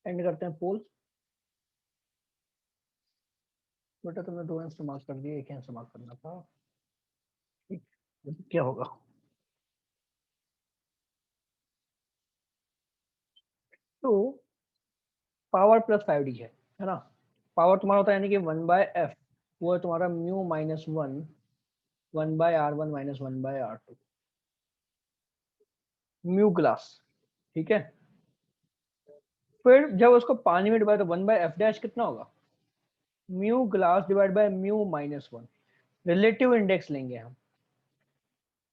And करते हैं पोल। बेटा तुमने 2 आंसर मार्क कर दिए, 1 आंसर मार्क करना था। ठीक, क्या होगा? तो पावर प्लस 5d है ना। पावर तुम्हारा होता है यानी कि 1/f, वो है तुम्हारा mu minus 1/r1 - 1/r2 mu glass. ठीक है, फिर जब उसको पानी में डिवाइड, तो 1/f डैश कितना होगा? Mu glass divide by mu minus 1, relative index लेंगे हम,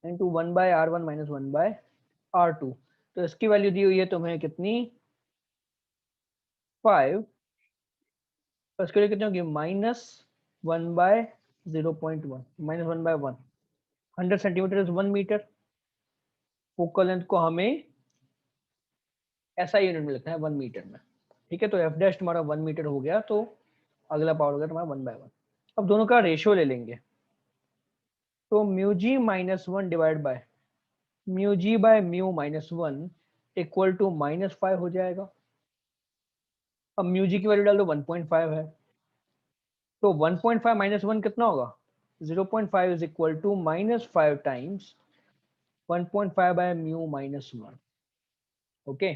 इनटू 1/r1 - 1/r2। तो इसकी वैल्यू दी हुई है तुम्हें कितनी? 5। तो इसके लिए कितनी होगी? -1/0.1, -1/1। 100 centimetre is 1 metre. Focal length को हमें ऐसा यूनिट में लिखना है, 1 मीटर में। ठीक है, तो एफ डैश तुम्हारा 1 मीटर हो गया, तो अगला पावर हो गया तुम्हारा 1/1। अब दोनों का रेशियो ले लेंगे, तो mu g minus 1 divide by mu g by mu minus 1 equal to -5 हो जाएगा। अब म्यू जी की वैल्यू डाल दो, 1.5 है, तो 1.5 माइनस 1 कितना होगा? 0.5 is equal to -5 times 1.5 by mu minus 1। Okay,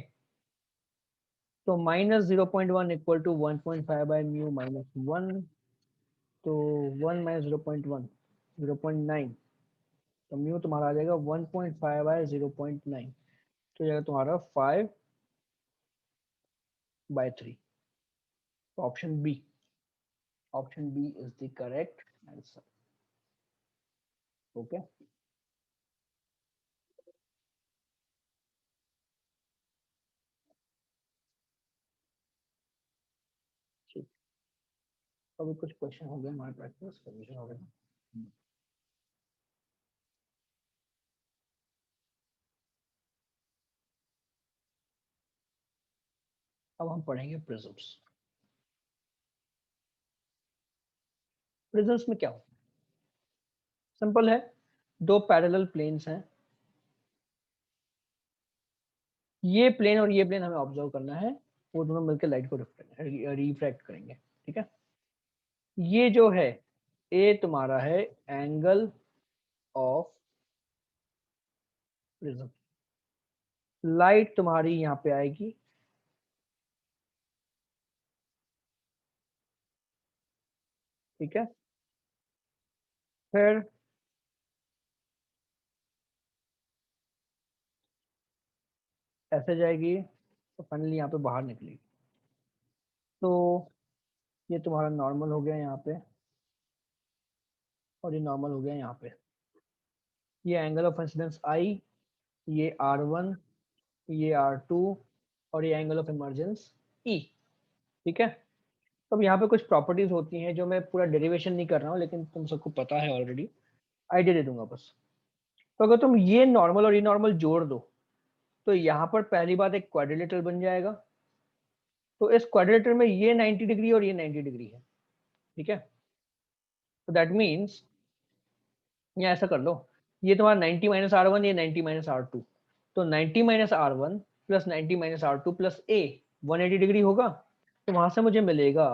तो -0.1 equal to 1.5 by mu minus 1, तो 1 - 0.1 0.9, तो म्यू तुम्हारा आ जाएगा 1.5 बाय 0.9, तो जाएगा तुम्हारा 5/3। Option B, option B is the correct answer. Okay, ठीक। अभी कुछ क्वेश्चन हो गए हमारे प्रैक्टिस कंडीशन हो गए। अब हम पढ़ेंगे प्रिज्म्स। प्रिज्म्स में क्या होता है? सिंपल है, दो पैरेलल प्लेन्स हैं, ये प्लेन और ये प्लेन हमें ऑब्जर्व करना है, वो दोनों मिलकर लाइट को रिफ्रैक्ट करेंगे। ठीक है, ये जो है ए तुम्हारा है एंगल ऑफ प्रिज्म, लाइट तुम्हारी यहाँ पे आएगी, ठीक है, फिर ऐसे जाएगी, तो फाइनली यहाँ पे बाहर निकलेगी। तो ये तुम्हारा नॉर्मल हो गया यहाँ पे, और ये नॉर्मल हो गया यहाँ पे। ये एंगल ऑफ इंसिडेंस आई, ये R1, ये R2, और ये एंगल ऑफ इमर्जेंस E। ठीक है, तो अब यहाँ पे कुछ प्रॉपर्टीज होती हैं जो मैं पूरा डेरिवेशन नहीं कर रहा हूँ, लेकिन तुम सबको पता है ऑलरेडी, आइडिया दे दूंगा बस। तो अगर तुम ये नॉर्मल और ये नॉर्मल जोड़ दो, तो यहाँ पर पहली बात एक क्वाड्रिलेटरल बन जाएगा। तो इस क्वाड्रिलेटरल में ये 90 डिग्री और ये 90 डिग्री है। ठीक है, तो दैट मीन्स यहाँ ऐसा कर लो, ये तुम्हारा 90 - R1, ये 90 - R2, तो 90 - R1 प्लस 90 - R2 प्लस ए 180 डिग्री होगा। तो वहां से मुझे मिलेगा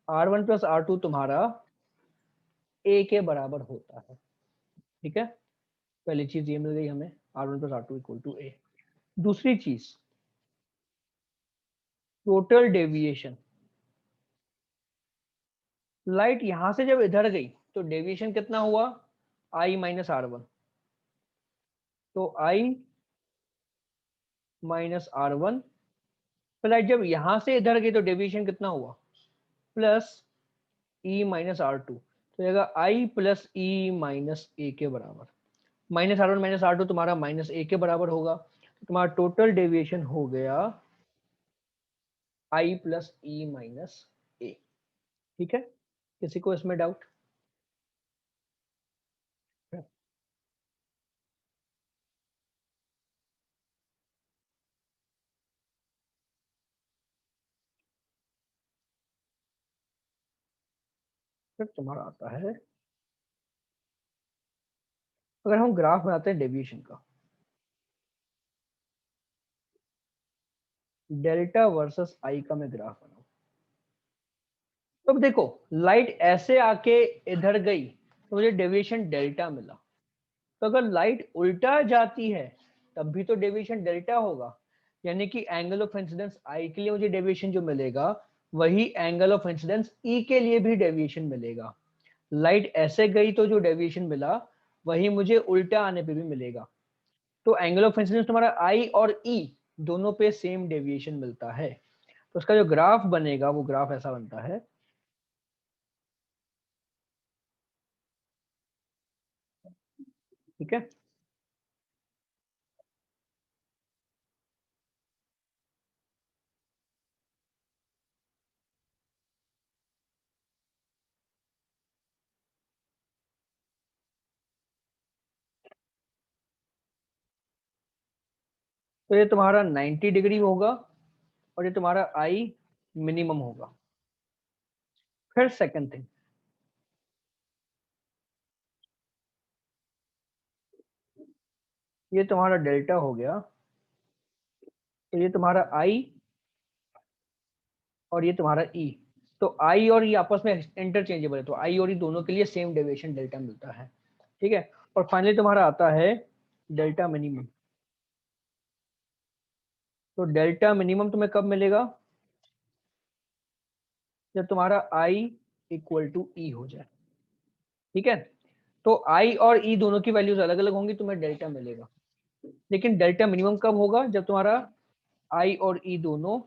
R1 प्लस R2 तुम्हारा ए के बराबर होता है। ठीक है, पहली चीज ये मिल गई हमें, R1 plus R2 equal to ए। दूसरी चीज, टोटल डेविएशन, लाइट यहां से जब इधर गई तो डेविएशन कितना हुआ? I - R1, तो I - R1, तो लाइट जब यहां से इधर गई तो डेविएशन कितना हुआ? प्लस E - R2, तो जाएगा I प्लस E माइनस ए के बराबर। -R1 - R2 तुम्हारा -a के बराबर होगा, तो तुम्हारा टोटल डेविएशन हो गया I प्लस E माइनस ए। ठीक है, किसी को इसमें डाउट? फिर तुम्हारा आता है, अगर हम ग्राफ बनाते हैं डेविएशन का, डेल्टा वर्सेस आई का मैं ग्राफ बनाऊं। तो अब देखो, लाइट ऐसे आके इधर गई तो मुझे डेविएशन डेल्टा मिला। तो अगर लाइट उल्टा जाती है तब भी तो डेविएशन डेल्टा होगा, यानी कि एंगल ऑफ इंसिडेंस आई के लिए मुझे डेविएशन जो मिलेगा वही एंगल ऑफ इंसिडेंस ई के लिए भी डेविएशन मिलेगा। लाइट ऐसे गई तो जो डेविएशन मिला वही मुझे उल्टा आने पे भी मिलेगा। तो एंगल ऑफ इंसिडेंस तुम्हारा आई और ई दोनों पे सेम डेविएशन मिलता है। तो उसका जो ग्राफ बनेगा वो ग्राफ ऐसा बनता है। ठीक है, तो ये तुम्हारा 90 डिग्री होगा और ये तुम्हारा आई मिनिमम होगा। फिर सेकंड थिंग, ये तुम्हारा डेल्टा हो गया, तो ये तुम्हारा आई और ये तुम्हारा ई। तो आई और ई आपस में इंटरचेंजेबल है, तो आई और ई दोनों के लिए सेम डेविएशन डेल्टा मिलता है। ठीक है, और फाइनली तुम्हारा आता है डेल्टा मिनिमम। तो डेल्टा मिनिमम तुम्हें कब मिलेगा? जब तुम्हारा आई इक्वल टू ई हो जाए। ठीक है, तो आई और ई दोनों की वैल्यूज अलग अलग होंगी, तुम्हें डेल्टा मिलेगा। लेकिन डेल्टा मिनिमम कब होगा? जब तुम्हारा आई और ई दोनों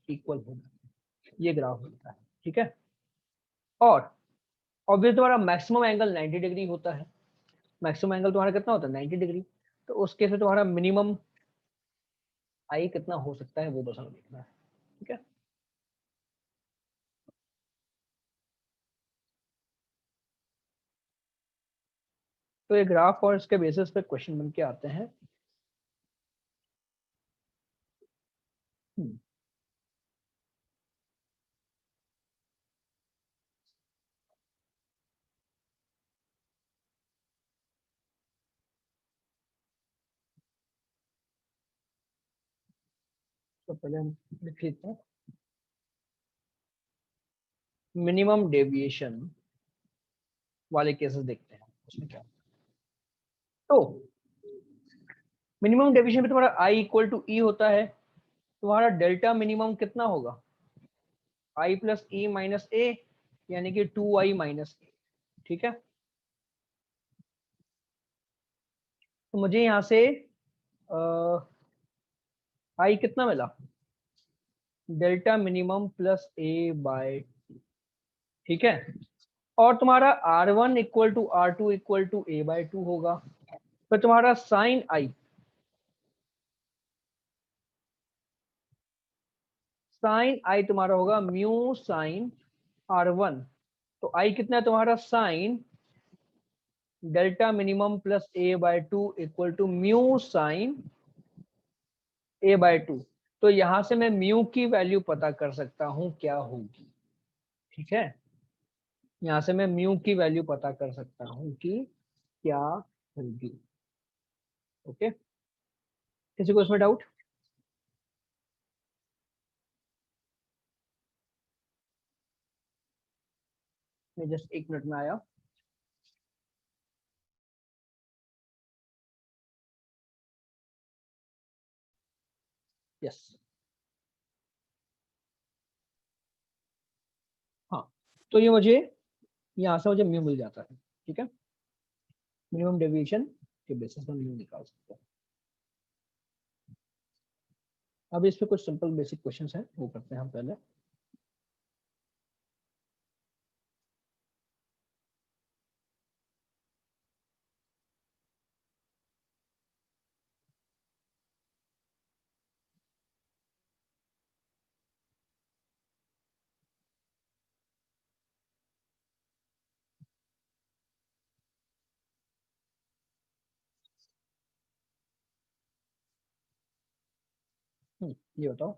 इक्वल होगा। ये ग्राफ होता है। ठीक है, और ऑब्वियस तुम्हारा मैक्सिमम एंगल 90 डिग्री होता है। मैक्सिमम एंगल तुम्हारा कितना होता है? 90 डिग्री। तो उस केस में तुम्हारा मिनिमम आई कितना हो सकता है वो बस हमें देखना है। ठीक है, तो ये ग्राफ और इसके बेसिस पे क्वेश्चन बन के आते हैं। हम्म, तो पहले हम लिख लेते हैं मिनिमम डेविएशन वाले केसेस देखते हैं उसमें क्या। तो मिनिमम डेविएशन में तुम्हारा आई इक्वल टू ई होता है, तुम्हारा डेल्टा मिनिमम कितना होगा? आई प्लस ई माइनस ए, यानी कि 2i - a। ठीक है, तो मुझे यहां से आई कितना मिला? डेल्टा मिनिमम प्लस ए बाय। ठीक है, और तुम्हारा R1 equal to R2 equal to a/2 होगा। फिर तुम्हारा साइन आई तुम्हारा होगा म्यू साइन R1। तो आई कितना है तुम्हारा? Sine delta minimum plus a/2 equal to mu sine a/2। तो यहां से मैं म्यू की वैल्यू पता कर सकता हूं क्या होगी। ठीक है, यहां से मैं म्यू की वैल्यू पता कर सकता हूं कि क्या होगी। ओके, किसी को इसमें डाउट? मैं जस्ट 1 मिनट में आया। यस, हाँ, तो ये मुझे यहाँ से मुझे म्यू मिल जाता है। ठीक है, मिनिमम डेविएशन के बेसिस पर म्यू निकाल सकते हैं। अब इस पे कुछ सिंपल बेसिक क्वेश्चंस हैं, वो करते हैं हम पहले। ये बताओ।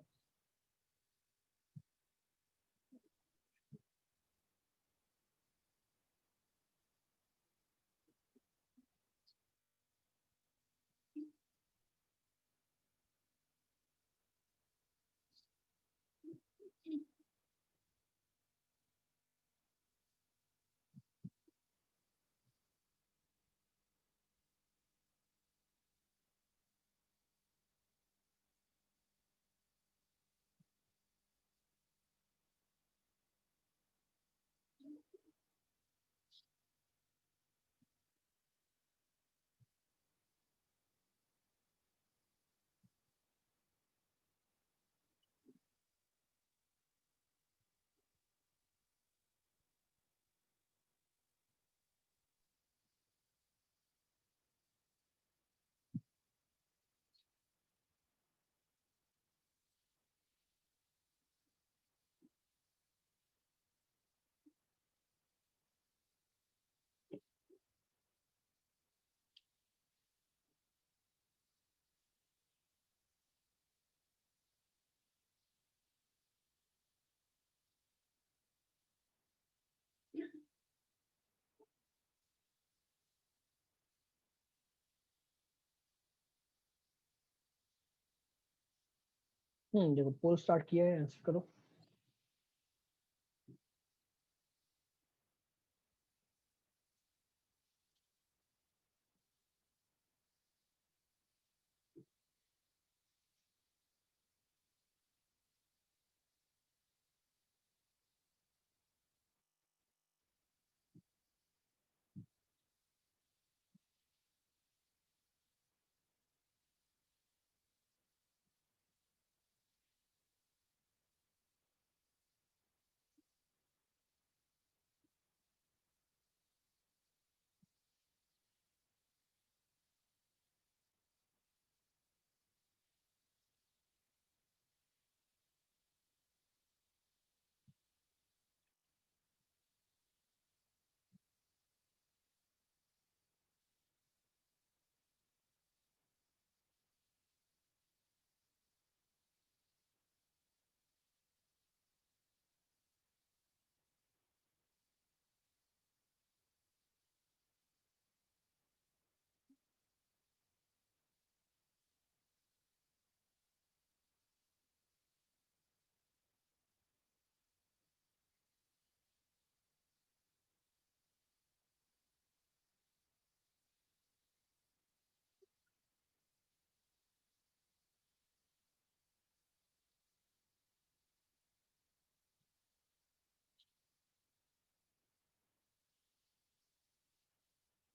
देखो पोल स्टार्ट किया है, आंसर करो।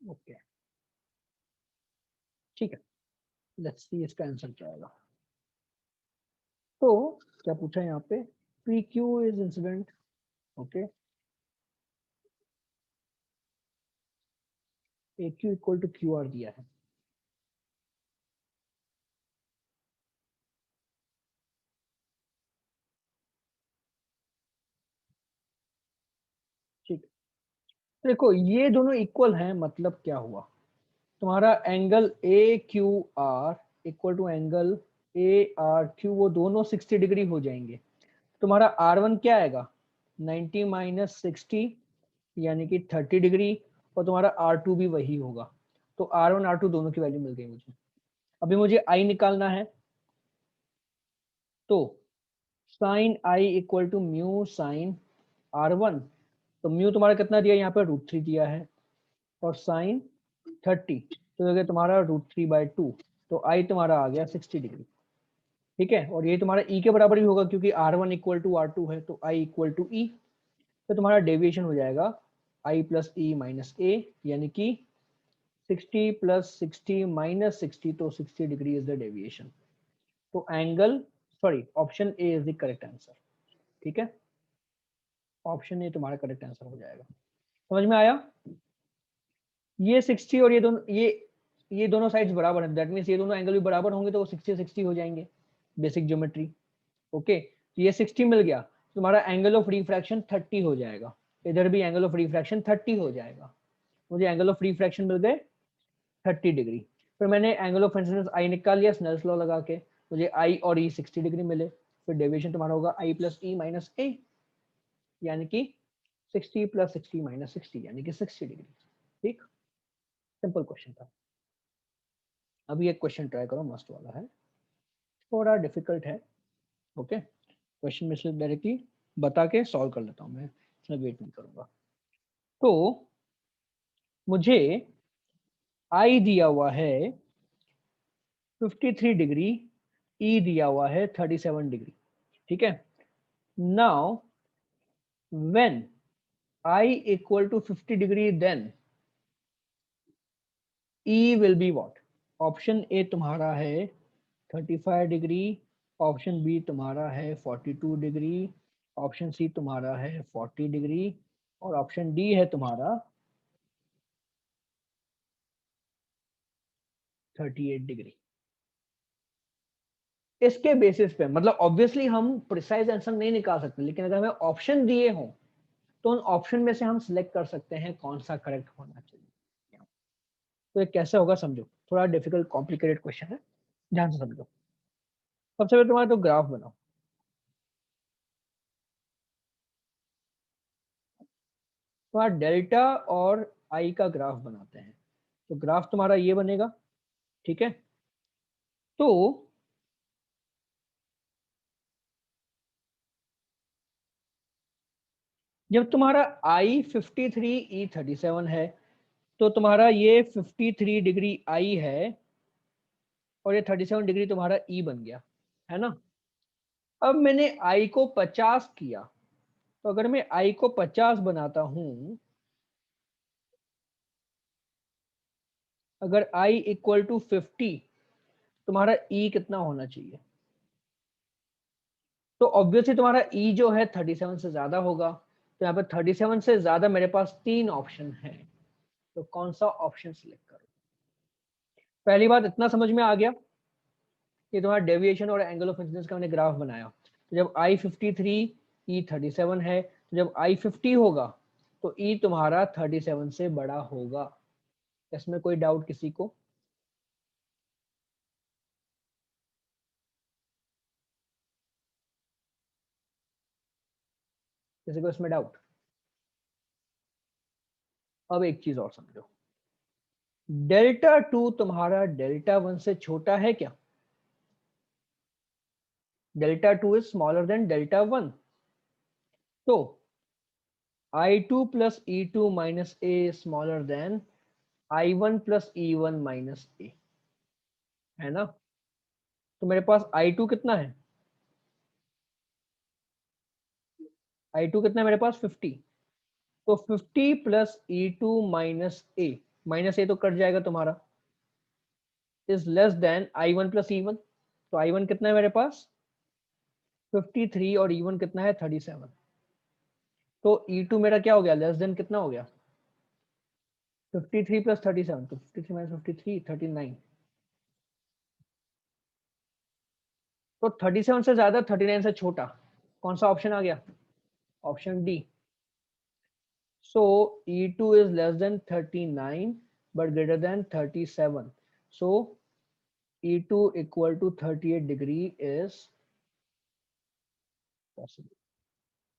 ओके, ठीक है, लेट्स सी इसका आंसर क्या आएगा। तो क्या पूछा है यहाँ पे, P Q is incident. Okay, A Q equal to Q R दिया है। ठीक है, देखो ये दोनों इक्वल हैं, मतलब क्या हुआ, तुम्हारा angle A Q R equal to angle A R Q, वो दोनों 60 डिग्री हो जाएंगे। तुम्हारा आर वन क्या आएगा, 90 माइनस 60 यानी कि 30 डिग्री, और तुम्हारा आर टू भी वही होगा। तो आर वन आर टू दोनों की वैल्यू मिल गई मुझे। अभी मुझे आई निकालना है, तो sine i equal to mu sine r one. तो म्यू तुम्हारा कितना दिया यहाँ पे, √3 दिया है, और साइन 30 तो ये तुम्हारा √3/2। तो आई तुम्हारा आ गया 60 डिग्री। ठीक है, और ये तुम्हारा ई के बराबर भी होगा क्योंकि r one equal to r two है, तो आई इक्वल टू ई। तो तुम्हारा डेविएशन हो जाएगा आई प्लस ई माइनस ए, यानी कि 60 प्लस 60 माइनस 60, तो 60 डिग्री इज द डेविएशन। तो angle, sorry, option A is the correct answer. ठीक है, ऑप्शन ए तुम्हारा करेक्ट आंसर हो जाएगा। समझ में आया? ये 60 और ये दोनों साइड्स बराबर हैं, दैट मीन्स ये दोनों एंगल भी बराबर होंगे, तो वो 60 60 हो जाएंगे, बेसिक ज्योमेट्री। ओके, तो ये 60 मिल गया, तुम्हारा एंगल ऑफ रिफ्रैक्शन 30 हो जाएगा। इधर भी एंगल ऑफ रिफ्रैक्शन 30 हो जाएगा। मुझे एंगल ऑफ रिफ्रैक्शन मिल गए 30 डिग्री। फिर मैंने एंगल ऑफ इंसिडेंस आई निकाल लिया स्नेल्स लॉ लगा के, मुझे आई और ई 60 डिग्री मिले। फिर डेविएशन तुम्हारा होगा आई प्लस ई माइनस ए, यानी कि 60 प्लस 60 माइनस 60, यानी कि 60 डिग्री। ठीक, सिंपल क्वेश्चन था। अभी एक क्वेश्चन ट्राई करो, मस्त वाला है, थोड़ा डिफिकल्ट है। ओके, क्वेश्चन में से डायरेक्टली बता के सॉल्व कर लेता हूँ मैं, इसमें वेट नहीं करूँगा। तो मुझे आई दिया हुआ है 53 डिग्री, ई दिया हुआ है 37 डिग्री, ठीक है। Now when i equal to 50 degree then e will be what? Option A तुम्हारा है 35 डिग्री, ऑप्शन बी तुम्हारा है 42 डिग्री, ऑप्शन सी तुम्हारा है 40 डिग्री और ऑप्शन डी है तुम्हारा 38 डिग्री। इसके बेसिस पे मतलब ऑब्वियसली हम प्रिसाइज आंसर नहीं निकाल सकते, लेकिन अगर हमें ऑप्शन दिए हों तो उन ऑप्शन में से हम सिलेक्ट कर सकते हैं कौन सा करेक्ट होना चाहिए। तो ये कैसे होगा समझो, थोड़ा डिफिकल्ट कॉम्प्लिकेटेड क्वेश्चन है, ध्यान से समझो। सबसे पहले तुम्हारा तो ग्राफ बनाओ। तुम्हारा डेल्टा और आई का ग्राफ बनाते हैं। तो ग्राफ तुम्हारा ये बनेगा, ठीक है। तो जब तुम्हारा आई 53 ई 37 है तो तुम्हारा ये 53 डिग्री आई है और ये 37 डिग्री तुम्हारा ई बन गया, है ना। अब मैंने आई को 50 किया, तो अगर मैं आई को 50 बनाता हूं, अगर आई इक्वल टू 50, तुम्हारा ई कितना होना चाहिए? तो ऑब्वियसली तुम्हारा ई जो है 37 से ज्यादा होगा। तो यहाँ पे 37 से ज्यादा मेरे पास 3 ऑप्शन है, तो कौन सा ऑप्शन सिलेक्ट करूं? पहली बात इतना समझ में आ गया कि तुम्हारा डेविएशन और एंगल ऑफ इंसिडेंस का मैंने ग्राफ बनाया। तो जब आई 53 ई 37 है, तो जब आई 50 होगा तो ई तुम्हारा 37 से बड़ा होगा। इसमें कोई डाउट किसी को? किसी को इसमें डाउट? अब एक चीज और समझो, डेल्टा टू तुम्हारा डेल्टा वन से छोटा है क्या? Delta two is smaller than delta one. तो I two plus E two minus A smaller than I one plus E one minus A, है ना। तो मेरे पास आई टू कितना है? आई टू कितना है मेरे पास? 50। तो 50 plus E two minus A तो कट जाएगा तुम्हारा, is less than I one plus E one. तो आई वन कितना है मेरे पास? 53 और ई वन कितना है? 37। तो ई टू मेरा क्या हो गया? लेस देन कितना हो गया? 53 प्लस 37, तो 53 माइनस 53 39। तो 37 से ज्यादा 39 से छोटा, कौन सा ऑप्शन आ गया? Option D. So E2 is less than 39 but greater than 37. So E2 equal to 38 degree is possible.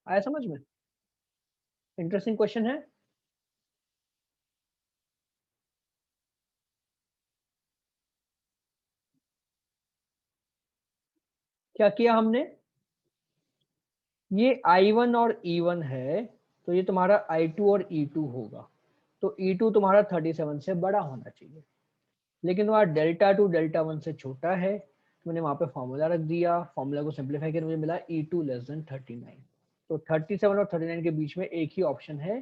आया समझ में? इंटरेस्टिंग क्वेश्चन है। क्या किया हमने? ये I1 और E1 है, तो ये तुम्हारा I2 और E2 होगा। तो E2 तुम्हारा 37 से बड़ा होना चाहिए, लेकिन तुम्हारा डेल्टा टू डेल्टा वन से छोटा है, तो मैंने वहां पे फॉर्मूला रख दिया। फॉर्मूला को सिंप्लीफाई करके मुझे मिला E2 लेस देन 39। तो 37 और 39 के बीच में एक ही ऑप्शन है,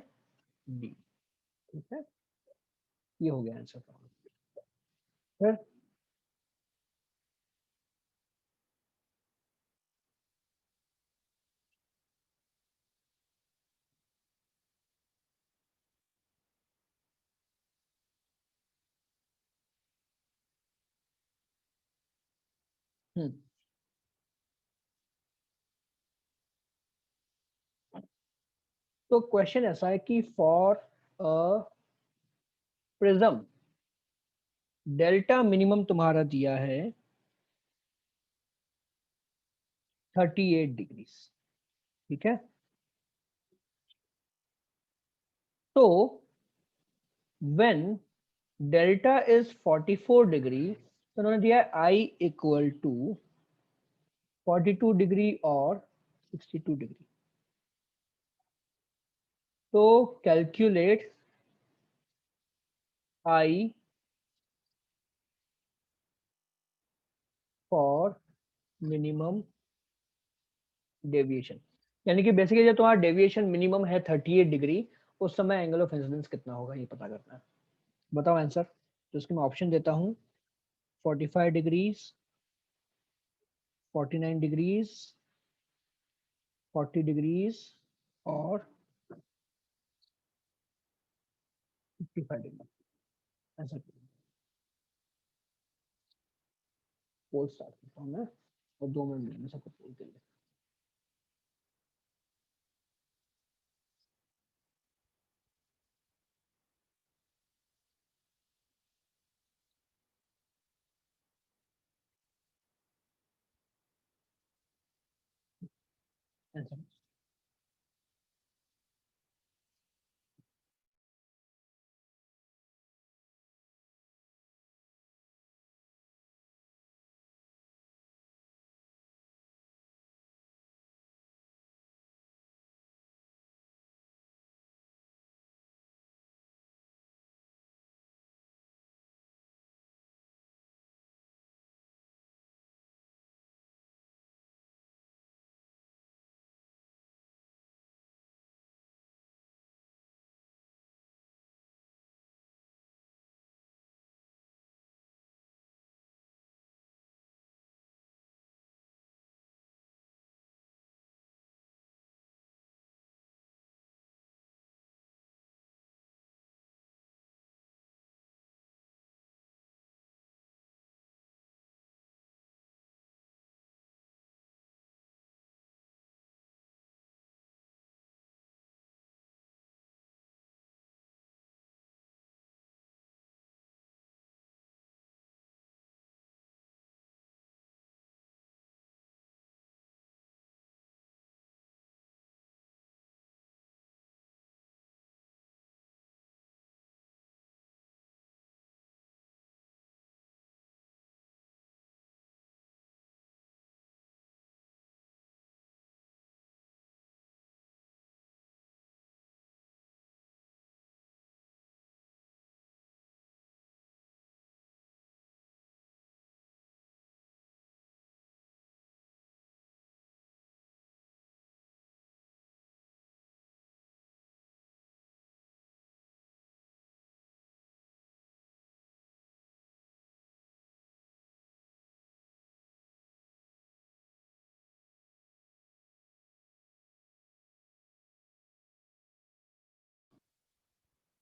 डी। ठीक है, ये हो गया आंसर। फिर हम्म, तो क्वेश्चन ऐसा है कि for a prism delta minimum तुम्हारा दिया है 38 डिग्री, ठीक है। तो व्हेन डेल्टा इज 44 डिग्री, तो उन्होंने दिया है आई इक्वल टू 42 डिग्री और 62 डिग्री। तो calculate I for minimum deviation, यानी कि बेसिकली जब तुम्हारा डेविएशन मिनिमम है 38 डिग्री, उस समय एंगल ऑफ इंसिडेंस कितना होगा ये पता करना है। बताओ आंसर। तो इसके मैं ऑप्शन देता हूँ, 45 डिग्रीज, 49 डिग्रीज, 40 डिग्रीज और 55 डिग्री। आंसर पोल स्टार्ट करता हूँ मैं, और 2 मिनट में सबको पोल के लिए। आंसर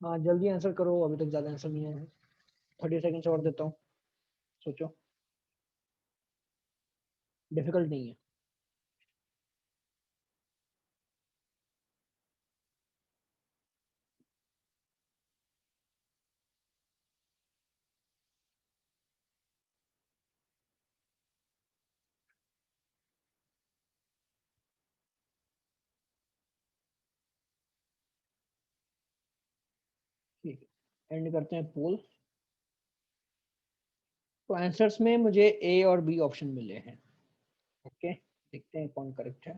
हाँ जल्दी आंसर करो, अभी तक ज्यादा आंसर नहीं आया है। 30 सेकंड और देता हूँ, सोचो। डिफिकल्ट नहीं है। ठीक है, एंड करते हैं पोल। तो आंसर्स में मुझे ए और बी ऑप्शन मिले हैं। ओके, देखते हैं कौन करेक्ट है।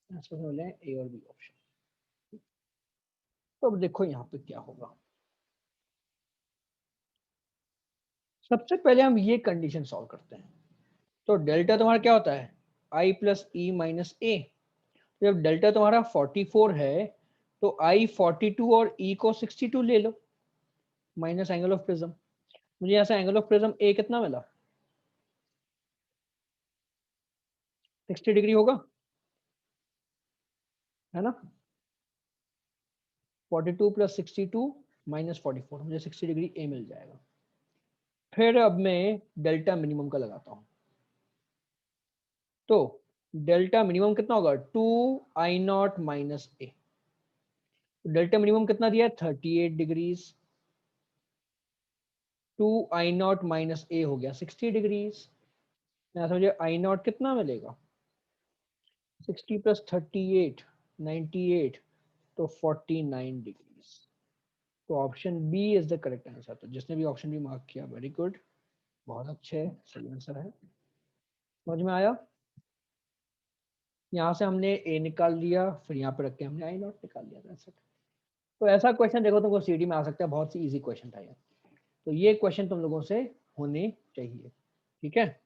आंसर मिले हैं ए और बी ऑप्शन। तो अब देखो यहाँ पे क्या होगा। सबसे पहले हम ये कंडीशन सॉल्व करते हैं। तो डेल्टा तुम्हारा क्या होता है, आई प्लस ई माइनस ए। जब डेल्टा तुम्हारा 44 है, तो आई 42 और ई को 62 ले लो, माइनस एंगल ऑफ प्रिज्म। मुझे यहाँ से एंगल ऑफ प्रिज्म ए कितना मिला, 60 डिग्री होगा, है ना। 42 प्लस 62 माइनस 44, मुझे 60 डिग्री ए मिल जाएगा। फिर अब मैं डेल्टा मिनिमम का लगाता हूँ। तो डेल्टा मिनिमम कितना होगा, 2 I0 माइनस ए। डेल्टा मिनिमम कितना दिया है, 38 डिग्रीज। 2 I0 माइनस ए हो गया 60 डिग्रीज। यहाँ से मुझे I0 कितना मिलेगा, 60 प्लस 38, 98, तो 49 डिग्रीज। तो option B is the correct answer. तो जिसने भी ऑप्शन बी मार्क किया, वेरी गुड, बहुत अच्छे, सही आंसर है। समझ में आया। यहाँ से हमने ए निकाल लिया, फिर यहाँ पे रख के हमने आई नॉट निकाल लिया। ऐसा तो ऐसा क्वेश्चन देखो तुमको सीडी में आ सकता है, बहुत सी इजी क्वेश्चन था ये। तो ये क्वेश्चन तुम लोगों से होने चाहिए, ठीक है।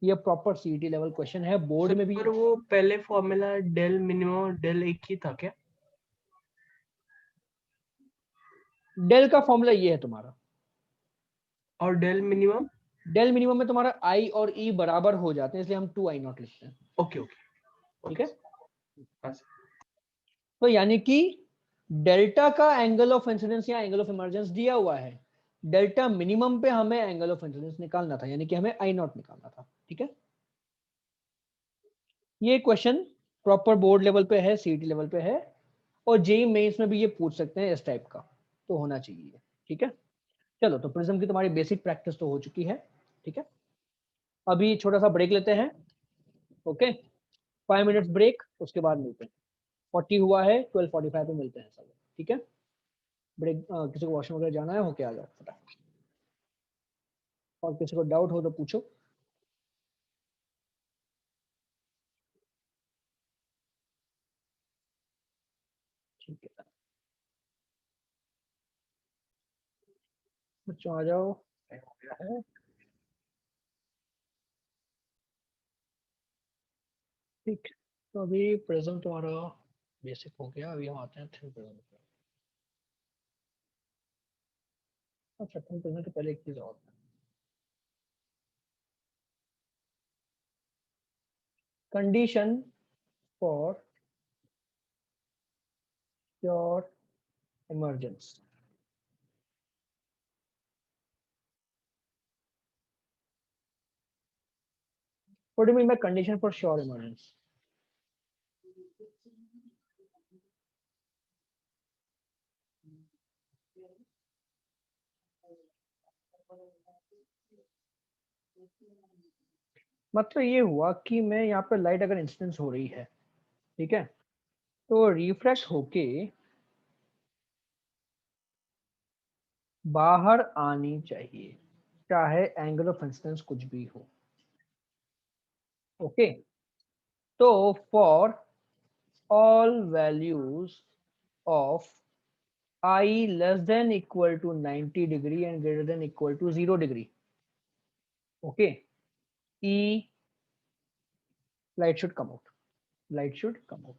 ये प्रॉपर सीईटी लेवल क्वेश्चन है, बोर्ड में भी। सर वो पहले फॉर्मूला डेल मिनिमम और डेल एक ही था क्या? डेल का फॉर्मूला ये है तुम्हारा, और डेल मिनिमम? डेल मिनिमम में तुम्हारा आई और ई बराबर हो जाते हैं, इसलिए हम 2 आई नॉट लिखते हैं। ओके ओके ठीक है, हाँ। तो यानी कि डेल्टा का एंगल ऑफ इंसिडेंस या एंगल ऑफ इमर्जेंस दिया हुआ है, डेल्टा मिनिमम पे हमें एंगल ऑफ इंसिडेंस निकालना था, यानी कि हमें आई नॉट निकालना था। ठीक है, ये क्वेश्चन प्रॉपर बोर्ड लेवल पे है, सीईटी लेवल पे है, और जेई मेंस में भी ये पूछ सकते हैं इस टाइप का, तो होना चाहिए। ठीक है, चलो तो प्रिज्म की तुम्हारी बेसिक प्रैक्टिस तो हो चुकी है। ठीक है, अभी छोटा सा ब्रेक लेते हैं। ओके, 5 मिनट्स ब्रेक, उसके बाद मिलते हैं। 40 हुआ है, 12:45 पे मिलते हैं सब। ठीक है, ब्रेक, किसी को वॉशरूम वगैरह जाना है, होके आ जाओ फटाफट, और किसी को डाउट हो तो पूछो। ठीक है बच्चों, आ जाओ। ठीक, तो अभी प्रेजेंट तुम्हारा बेसिक हो गया, अभी हम आते हैं थिन प्रेजेंट पे। अच्छा, थिन प्रेजेंट के पहले एक चीज और, condition for your emergence. What do you mean by condition for sure emergence? मतलब ये हुआ कि मैं यहाँ पे लाइट अगर इंसिडेंस हो रही है, ठीक है, तो रिफ्रेश होके बाहर आनी चाहिए, चाहे एंगल ऑफ इंसिडेंस कुछ भी हो। ओके, तो for all values of I less than equal to 90 degree and greater than equal to 0 degree, okay, E light should come out, light should come out.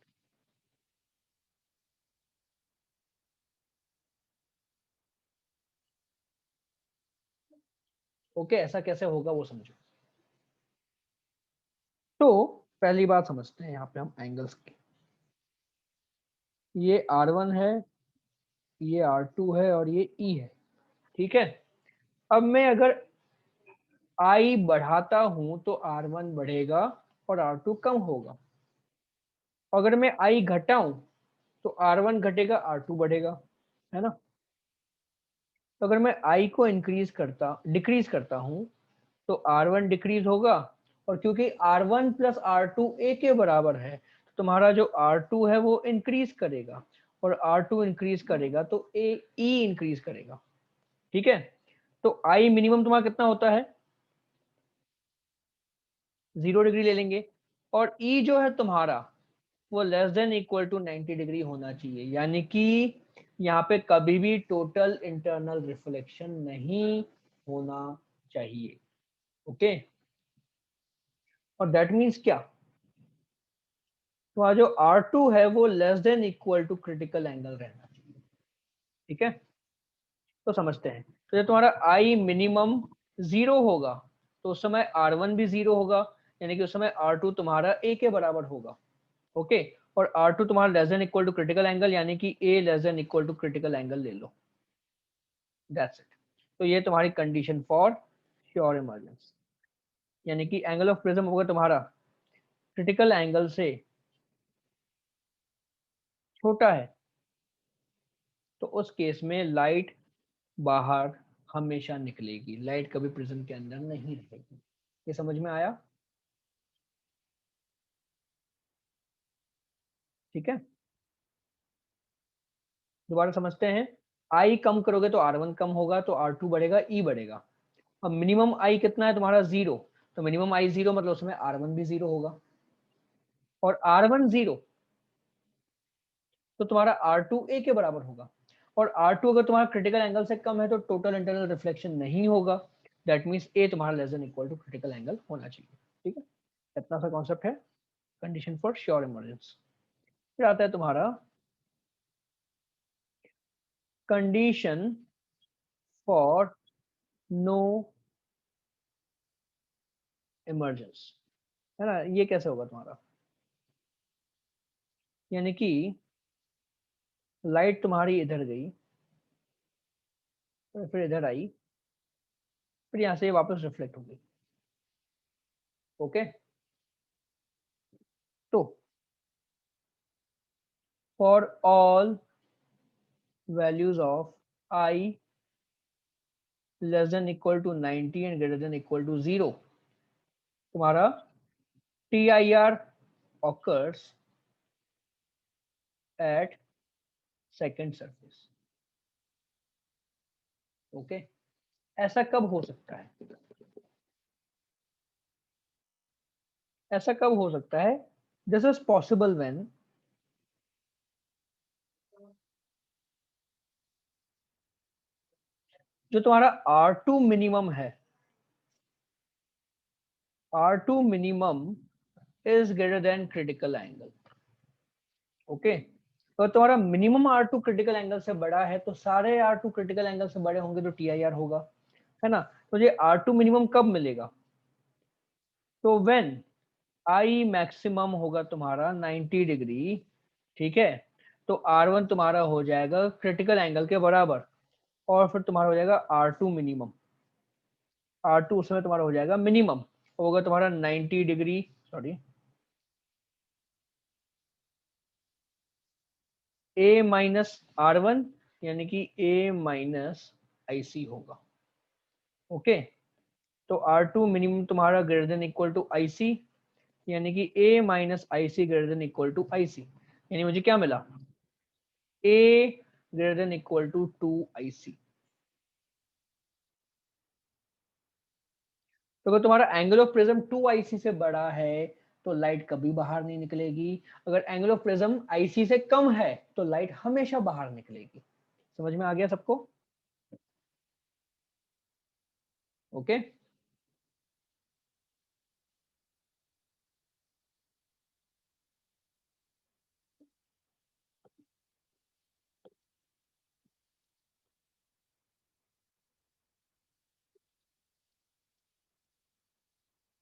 Okay, ऐसा कैसे होगा वो समझो। तो पहली बात समझते हैं यहाँ पे हम एंगल्स की। ये R1 है, ये R2 है, और ये E है। ठीक है, अब मैं अगर I बढ़ाता हूं तो R1 बढ़ेगा और R2 कम होगा। अगर मैं I घटाऊं तो R1 घटेगा, R2 बढ़ेगा, है ना। तो अगर मैं I को डिक्रीज करता हूं तो R1 डिक्रीज होगा, और क्योंकि R1 प्लस R2 A के बराबर है, तो तुम्हारा जो R2 है वो इंक्रीज करेगा, और R2 इंक्रीज करेगा तो E इंक्रीज करेगा। ठीक है, तो I मिनिमम तुम्हारा कितना होता है, 0 डिग्री ले लेंगे, और E जो है तुम्हारा वो less than equal to 90 degree होना चाहिए, यानी कि यहाँ पे कभी भी टोटल इंटरनल रिफ्लेक्शन नहीं होना चाहिए। ओके, और दैट मीन्स क्या, तो जो R2 है वो less than equal to critical angle रहना चाहिए। ठीक है, तो समझते हैं। तो जब तुम्हारा I मिनिमम 0 होगा तो उस समय R1 भी 0 होगा, यानी कि उस समय R2 तुम्हारा A के बराबर होगा। ओके, और R2 तुम्हारा less than equal to critical angle, यानी कि A less than equal to critical angle ले लो। That's it. तो ये तुम्हारी कंडीशन फॉर श्योर इमरजेंस, यानी कि एंगल ऑफ प्रिज्म होगा तुम्हारा क्रिटिकल एंगल से छोटा है, तो उस केस में लाइट बाहर हमेशा निकलेगी, लाइट कभी प्रिज्म के अंदर नहीं रहेगी। ये समझ में आया? ठीक है, दोबारा समझते हैं। आई कम करोगे तो R1 कम होगा, तो R2 बढ़ेगा, E बढ़ेगा। अब मिनिमम आई कितना है तुम्हारा, 0, तो मिनिमम आई 0 मतलब उसमें R1 भी 0 होगा। और R1 0, तो तुम्हारा R2 A के बराबर होगा। और R2 अगर तुम्हारा क्रिटिकल एंगल से कम है तो टोटल इंटरनल रिफ्लेक्शन नहीं होगा, दैट मीन्स A तुम्हारा less than equal to critical angle होना चाहिए। ठीक है, इतना सा कॉन्सेप्ट है कंडीशन फॉर श्योर इमर्जेंस। फिर आता है तुम्हारा कंडीशन फॉर नो इमर्जेंस, है ना। ये कैसे होगा तुम्हारा, यानी कि लाइट तुम्हारी इधर गई, फिर इधर आई, फिर यहां से वापस रिफ्लेक्ट हो गई। ओके, तो for all values of I less than equal to 90 and greater than equal to 0, तुम्हारा TIR occurs at second surface। Okay, ऐसा कब हो सकता है, ऐसा कब हो सकता है, दिस इज पॉसिबल व्हेन जो तुम्हारा R2 मिनिमम है, R2 minimum is greater than critical angle. Okay, तो तुम्हारा मिनिमम R2 क्रिटिकल एंगल से बड़ा है तो सारे R2 क्रिटिकल एंगल से बड़े होंगे तो TIR होगा, है ना। तो ये R2 मिनिमम कब मिलेगा, तो व्हेन I मैक्सिमम होगा तुम्हारा 90 डिग्री, ठीक है, तो R1 तुम्हारा हो जाएगा क्रिटिकल एंगल के बराबर, और फिर तुम्हारा हो जाएगा R2 मिनिमम, R2 उसमें तुम्हारा हो जाएगा मिनिमम, होगा तुम्हारा 90 degree, sorry A minus R1, यानी कि A माइनस IC होगा। ओके, तो R2 मिनिमम तुम्हारा greater than equal to IC, यानी कि A minus IC greater than equal to IC, यानी मुझे क्या मिला, A greater than equal to 2IC। तो अगर तुम्हारा एंगल ऑफ प्रिज्म 2IC से बड़ा है तो लाइट कभी बाहर नहीं निकलेगी, अगर एंगल ऑफ प्रिज्म IC से कम है तो लाइट हमेशा बाहर निकलेगी। समझ में आ गया सबको, ओके।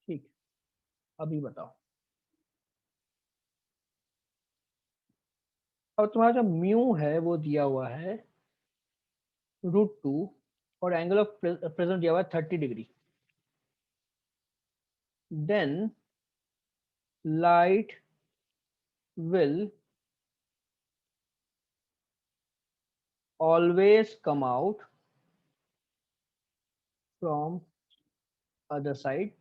ठीक, अभी बताओ, अब तुम्हारा जो म्यू है वो दिया हुआ है √2 और एंगल ऑफ प्रिज्म दिया हुआ है 30 degree, then light will always come out from other side,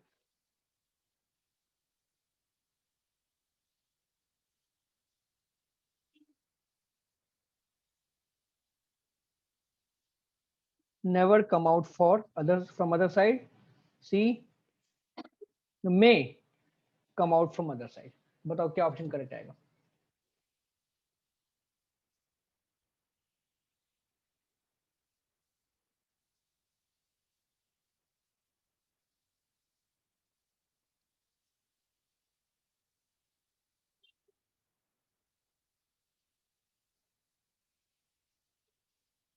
never come out for others from other side, C may come out from other side। बताओ क्या ऑप्शन करेक्ट आएगा,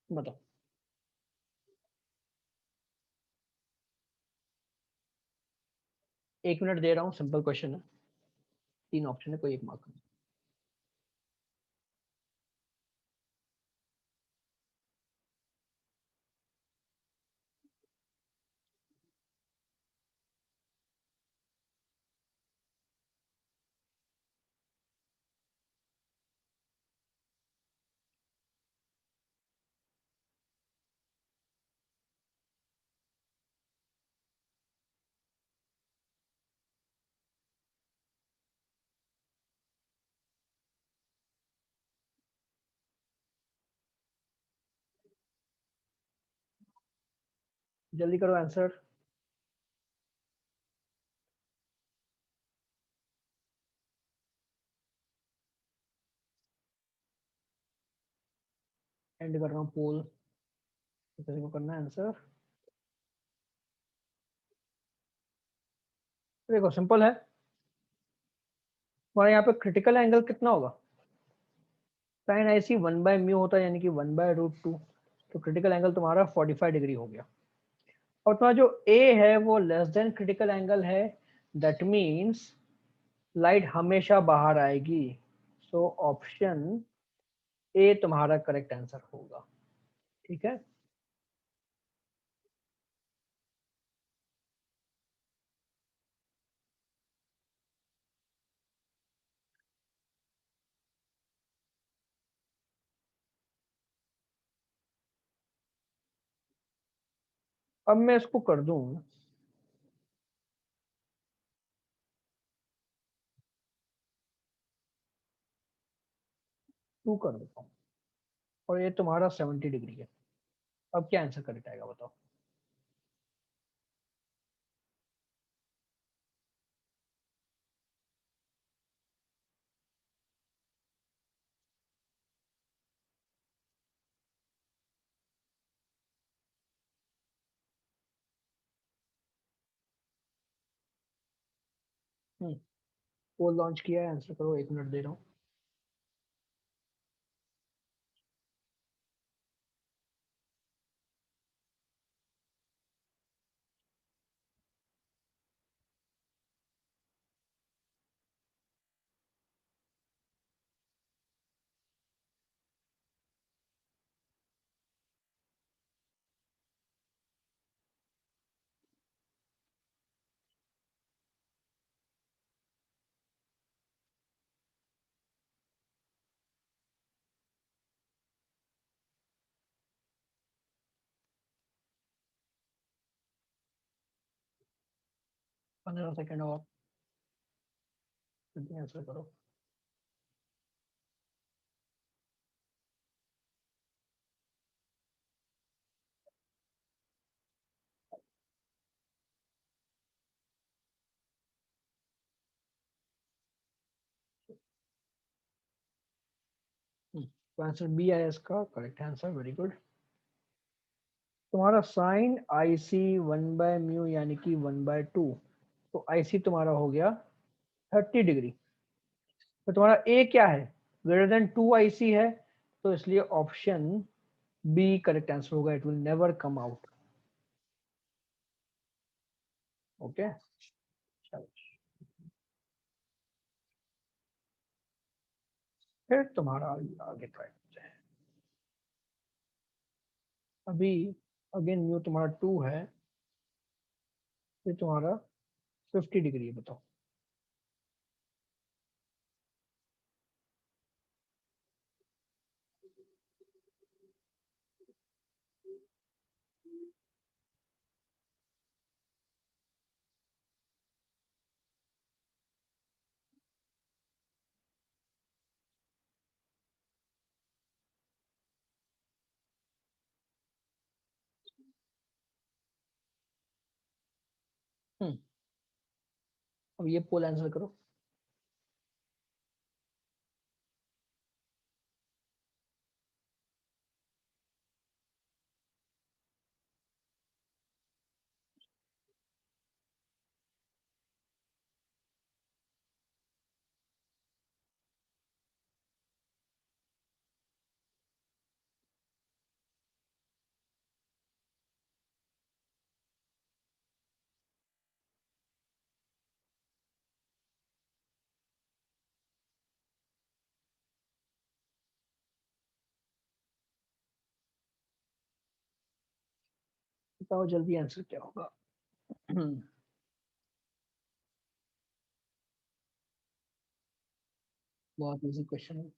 बताओ। 1 मिनट दे रहा हूँ, simple question है, 3 ऑप्शन है, कोई एक मार्क। जल्दी करो आंसर। एंड कर रहा हूँ पोल, किसी को करना है आंसर। देखो सिंपल है, हमारे यहाँ पे क्रिटिकल एंगल कितना होगा, साइन आई सी 1/μ होता है, यानी कि 1/√2। तो क्रिटिकल एंगल तुम्हारा 45 डिग्री हो गया। और तुम्हारा जो ए है वो लेस देन क्रिटिकल एंगल है, दैट मीन्स लाइट हमेशा बाहर आएगी। सो ऑप्शन ए तुम्हारा करेक्ट आंसर होगा। ठीक है, अब मैं इसको कर दूं, टू कर देता हूँ, और ये तुम्हारा 70 डिग्री है। अब क्या आंसर करेक्ट आएगा बताओ। पोल लॉन्च किया है, आंसर करो, 1 मिनट दे रहा हूँ। पंद्रह सेकेंड और, जल्दी आंसर करो। तो आंसर बी आया इसका करेक्ट आंसर, वेरी गुड। तुम्हारा साइन आई सी 1/μ यानी कि 1/2, तो आई सी तुम्हारा हो गया 30 डिग्री। तो तुम्हारा ए क्या है, ग्रेटर देन 2 IC है, तो इसलिए ऑप्शन बी करेक्ट आंसर होगा, it will never come out. Okay, चलो फिर तुम्हारा आगे ट्राई करते हैं। अभी अगेन म्यू तुम्हारा 2 है, फिर तुम्हारा 50 डिग्री है, बताओ। हम्म, अब ये पोल आंसर करो। बताओ जल्दी आंसर क्या होगा। बहुत इजी क्वेश्चन है।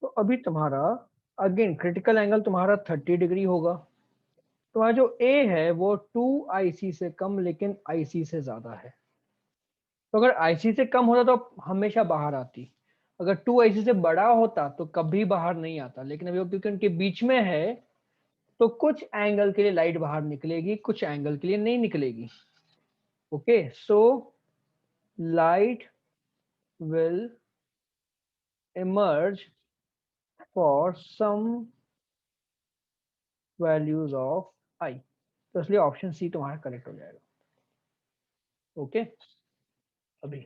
तो अभी तुम्हारा अगेन क्रिटिकल एंगल तुम्हारा 30 डिग्री होगा। तुम्हारा जो ए है वो 2 IC से कम लेकिन IC से ज्यादा है। तो अगर आईसी से कम होता तो हमेशा बाहर आती, अगर 2 IC से बड़ा होता तो कभी बाहर नहीं आता, लेकिन अभी वो क्योंकि उनके बीच में है तो कुछ एंगल के लिए लाइट बाहर निकलेगी, कुछ एंगल के लिए नहीं निकलेगी। Okay, so light will emerge for some values of I। तो इसलिए ऑप्शन सी तुम्हारा करेक्ट हो जाएगा। ओके, अभी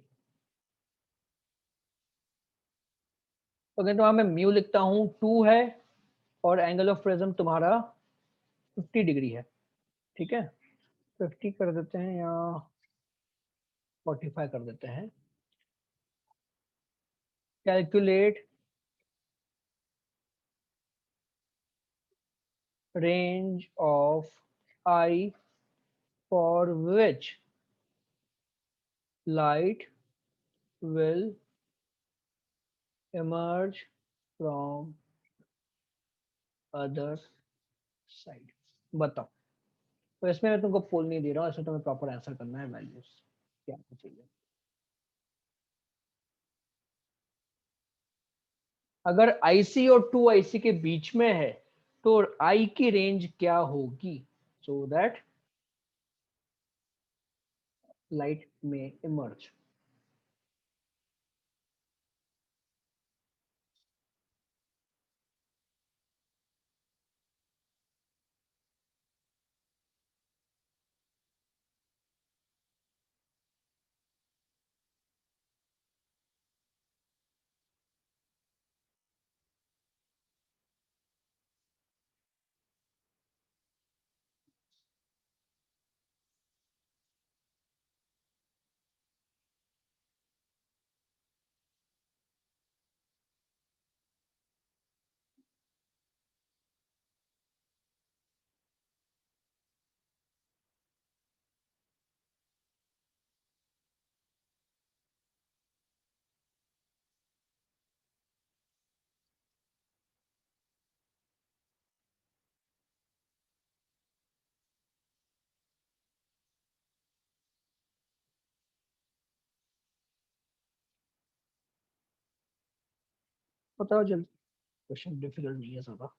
तो अगर तो मैं म्यू लिखता हूं 2 है और एंगल ऑफ प्रिज्म तुम्हारा 50 डिग्री है। ठीक है, 50 कर देते हैं या 45 कर देते हैं। Calculate range of I for which light will emerge from other side। बताओ। तो इसमें मैं तुमको पोल नहीं दे रहा हूँ, इसमें तुम्हें प्रॉपर आंसर करना है वैल्यूज क्या चाहिए। अगर IC और 2IC के बीच में है तो I की रेंज क्या होगी, सो दैट लाइट में इमर्ज। बताओ जल्दी, क्वेश्चन डिफिकल्ट नहीं है ज्यादा।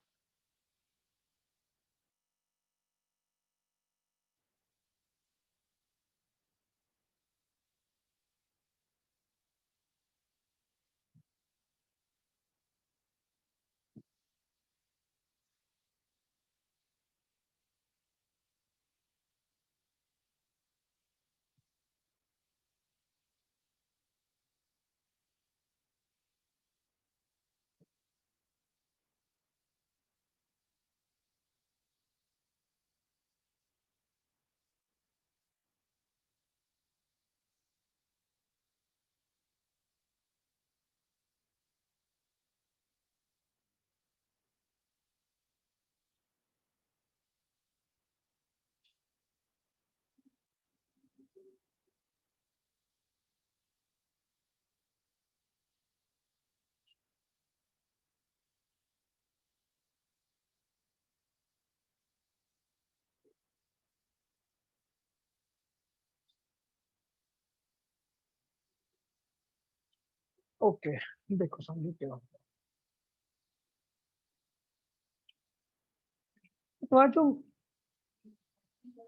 ओके, देखो समझो क्या तुम्हारा जो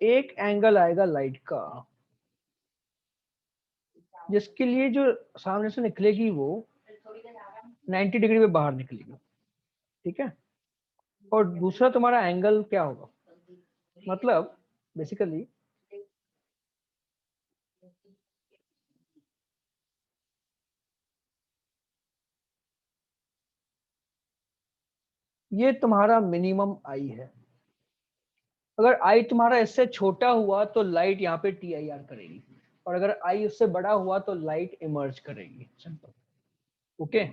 एक एंगल आएगा लाइट का, जिसके लिए जो सामने से निकलेगी वो 90 डिग्री में बाहर निकलेगी। ठीक है, और दूसरा तुम्हारा एंगल क्या होगा, मतलब बेसिकली ये तुम्हारा मिनिमम आई है। अगर आई तुम्हारा इससे छोटा हुआ तो लाइट यहाँ पे TIR करेगी, और अगर आई उससे बड़ा हुआ तो लाइट इमर्ज करेगी। सिंपल। ओके,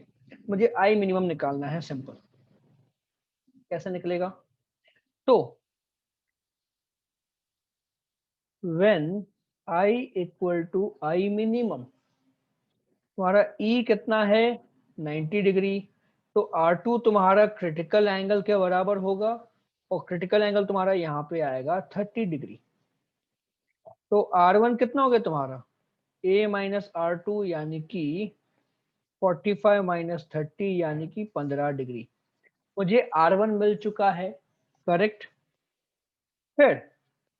मुझे आई मिनिमम निकालना है। सिंपल, कैसे निकलेगा, तो when I equal to i minimum, तुम्हारा E कितना है 90 डिग्री, तो R2 तुम्हारा क्रिटिकल एंगल के बराबर होगा, और क्रिटिकल एंगल तुम्हारा यहाँ पे आएगा 30 डिग्री। तो R1 कितना हो गया तुम्हारा A माइनस R2 यानी कि 45 माइनस 30 यानी कि 15 डिग्री। मुझे R1 मिल चुका है, करेक्ट। फिर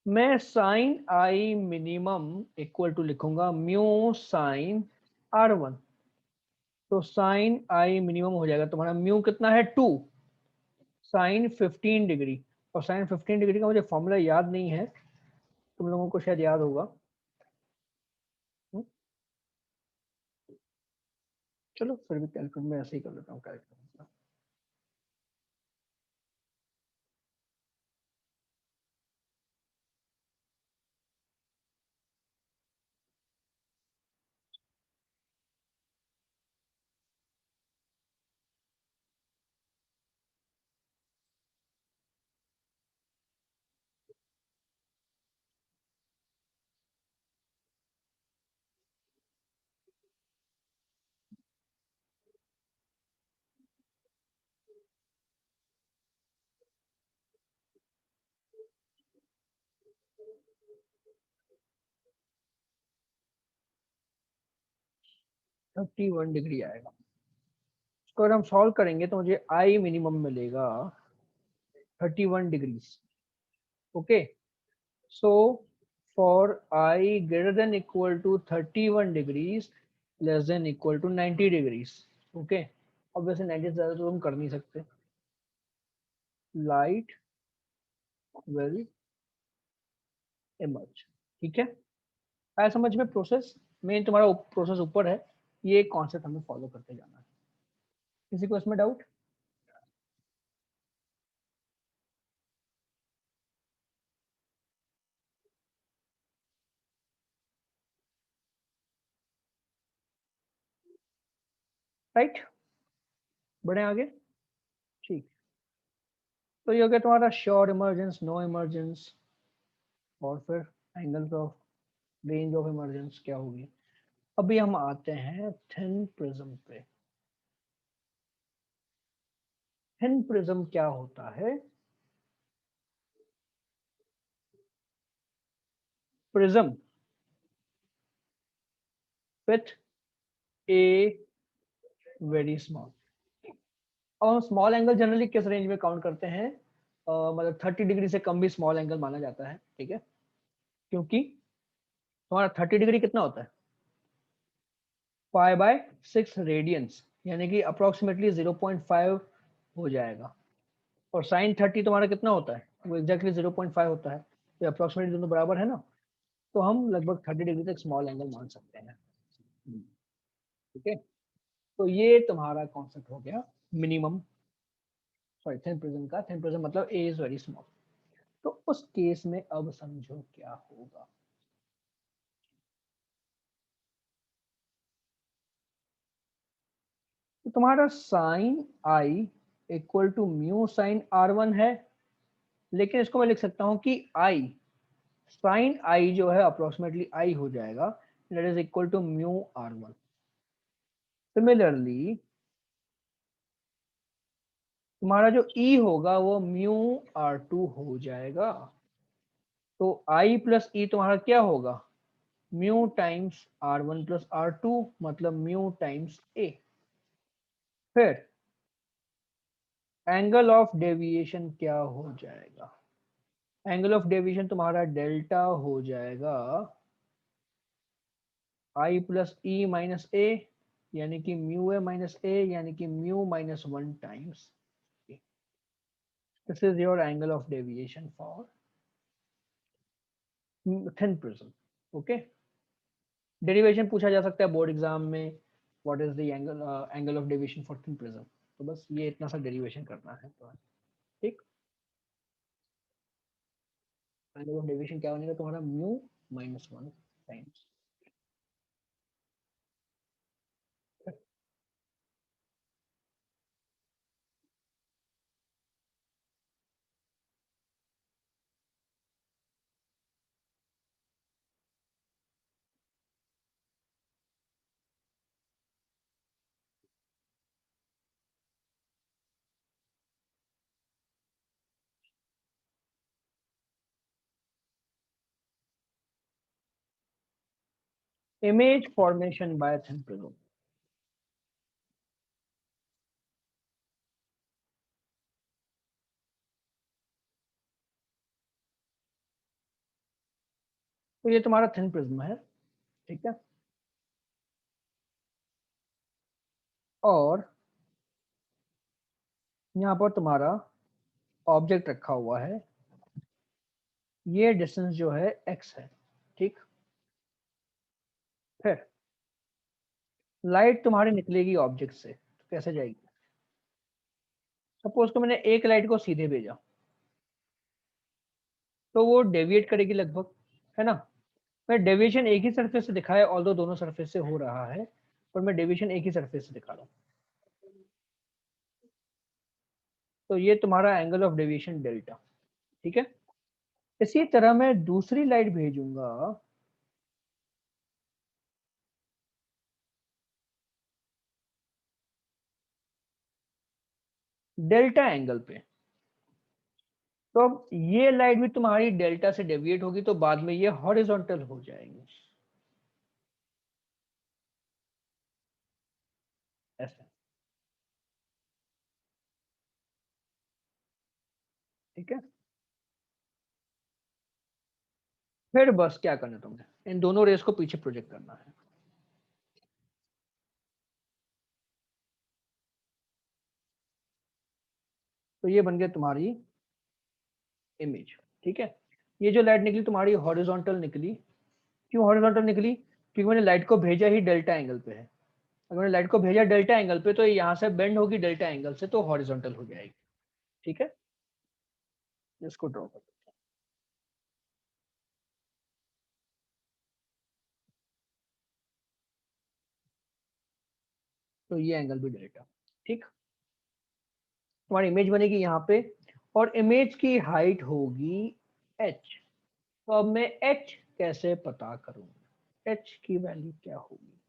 मैं sine i minimum equal to लिखूंगा म्यू साइन R1। तो साइन आई मिनिमम हो जाएगा तुम्हारा, म्यू कितना है 2 साइन 15 डिग्री। और साइन 15 डिग्री का मुझे फॉर्मूला याद नहीं है, तुम लोगों को शायद याद होगा। हम्म, चलो फिर भी कैलकुलेट में ऐसे ही कर लेता हूँ कैलकुलेट। 31 डिग्री आएगा। इसको अगर हम सॉल्व करेंगे तो मुझे आई मिनिमम मिलेगा 31 degree. Okay, so for i greater than equal to 31 degrees less than equal to 90 degrees. Okay, obviously 90 से ज्यादा तो हम कर नहीं सकते। Light will emerge. ठीक है, आया समझ में प्रोसेस? मेन तुम्हारा प्रोसेस ऊपर है, ये कॉन्सेप्ट हमें फॉलो करते जाना है। किसी को इसमें डाउट? राइट, बढ़े आगे। ठीक, तो ये हो गया तुम्हारा श्योर इमर्जेंस, नो इमर्जेंस, और फिर angles of range of emergence क्या होगी। अभी हम आते हैं थिन प्रिज्म पे। थिन प्रिज्म क्या होता है? Prism with a very small. और हम स्मॉल एंगल जनरली किस रेंज में काउंट करते हैं? मतलब 30 डिग्री से कम भी स्मॉल एंगल माना जाता है। ठीक है, क्योंकि तुम्हारा 30 डिग्री कितना होता है? 5/6 रेडियंस, यानी कि अप्रोक्सीमेटली 0.5 हो जाएगा। और साइन 30 तुम्हारा कितना होता है? वो एग्जैक्टली 0.5 होता है। तो अप्रोक्सीमेटली दोनों बराबर है ना, तो हम लगभग 30 डिग्री तक स्मॉल एंगल मान सकते हैं। ठीक है, तो ये तुम्हारा कॉन्सेप्ट हो गया मिनिमम, सॉरी थिन प्रिज्म का। थिन प्रिज्म मतलब ए इज वेरी स्मॉल। तो उस केस में अब समझो क्या होगा। तो तुम्हारा sine i equal to mu sine R1 है, लेकिन इसको मैं लिख सकता हूं कि आई साइन आई जो है अप्रोक्सीमेटली आई हो जाएगा, that is equal to mu R1। Similarly तुम्हारा जो ई होगा वो म्यू R2 हो जाएगा। तो आई प्लस ई तुम्हारा क्या होगा? Mu times R1 plus R2, मतलब म्यू टाइम्स ए। फिर एंगल ऑफ डेविएशन क्या हो जाएगा? एंगल ऑफ डेविएशन तुम्हारा डेल्टा हो जाएगा आई प्लस ई माइनस ए, यानी कि म्यू ए माइनस ए, यानी कि mu -1 times. This is your angle of deviation for thin prism. Okay, derivation पूछा जा सकता है बोर्ड एग्जाम में, what is the angle of deviation for thin prism. तो बस ये इतना सा डेरिवेशन करना है तो। ठीक, एंगल ऑफ डेविएशन क्या बनेगा तुम्हारा? Mu -1 times. Image formation by thin prism. तो ये तुम्हारा थिन प्रिज्म है, ठीक है। और यहाँ पर तुम्हारा ऑब्जेक्ट रखा हुआ है, ये डिस्टेंस जो है x है, ठीक। फिर लाइट तुम्हारी निकलेगी ऑब्जेक्ट से, तो कैसे जाएगी? सपोज को मैंने एक लाइट को सीधे भेजा, तो वो डेविएट करेगी लगभग, है ना। मैं डेविएशन एक ही सरफेस से दिखाया, ऑल्दो दोनों सरफेस से हो रहा है, पर मैं डेविएशन एक ही सरफेस से दिखा रहा हूँ। तो ये तुम्हारा एंगल ऑफ डेविएशन डेल्टा, ठीक है। इसी तरह मैं दूसरी लाइट भेजूंगा, डेल्टा एंगल पे, तो अब ये लाइट भी तुम्हारी डेल्टा से डेविएट होगी, तो बाद में ये हॉरिजॉन्टल हो जाएंगे ऐसे, ठीक है। फिर बस क्या करना है तुमने, इन दोनों रेस को पीछे प्रोजेक्ट करना है। तो ये बन गया तुम्हारी इमेज, ठीक है। ये जो लाइट निकली तुम्हारी हॉरिजॉन्टल निकली। क्यों हॉरिजॉन्टल निकली? क्योंकि मैंने लाइट को भेजा ही डेल्टा एंगल पे है। अगर मैंने लाइट को भेजा डेल्टा एंगल पे, तो ये यहाँ से बेंड होगी डेल्टा एंगल से, तो हॉरिजॉन्टल हो जाएगी, ठीक है। इसको ड्रॉ कर, तो ये एंगल भी डेल्टा, ठीक। तुम्हारी इमेज बनेगी यहाँ पे, और इमेज की हाइट होगी h। तो अब मैं h कैसे पता करूं, h की वैल्यू क्या होगी?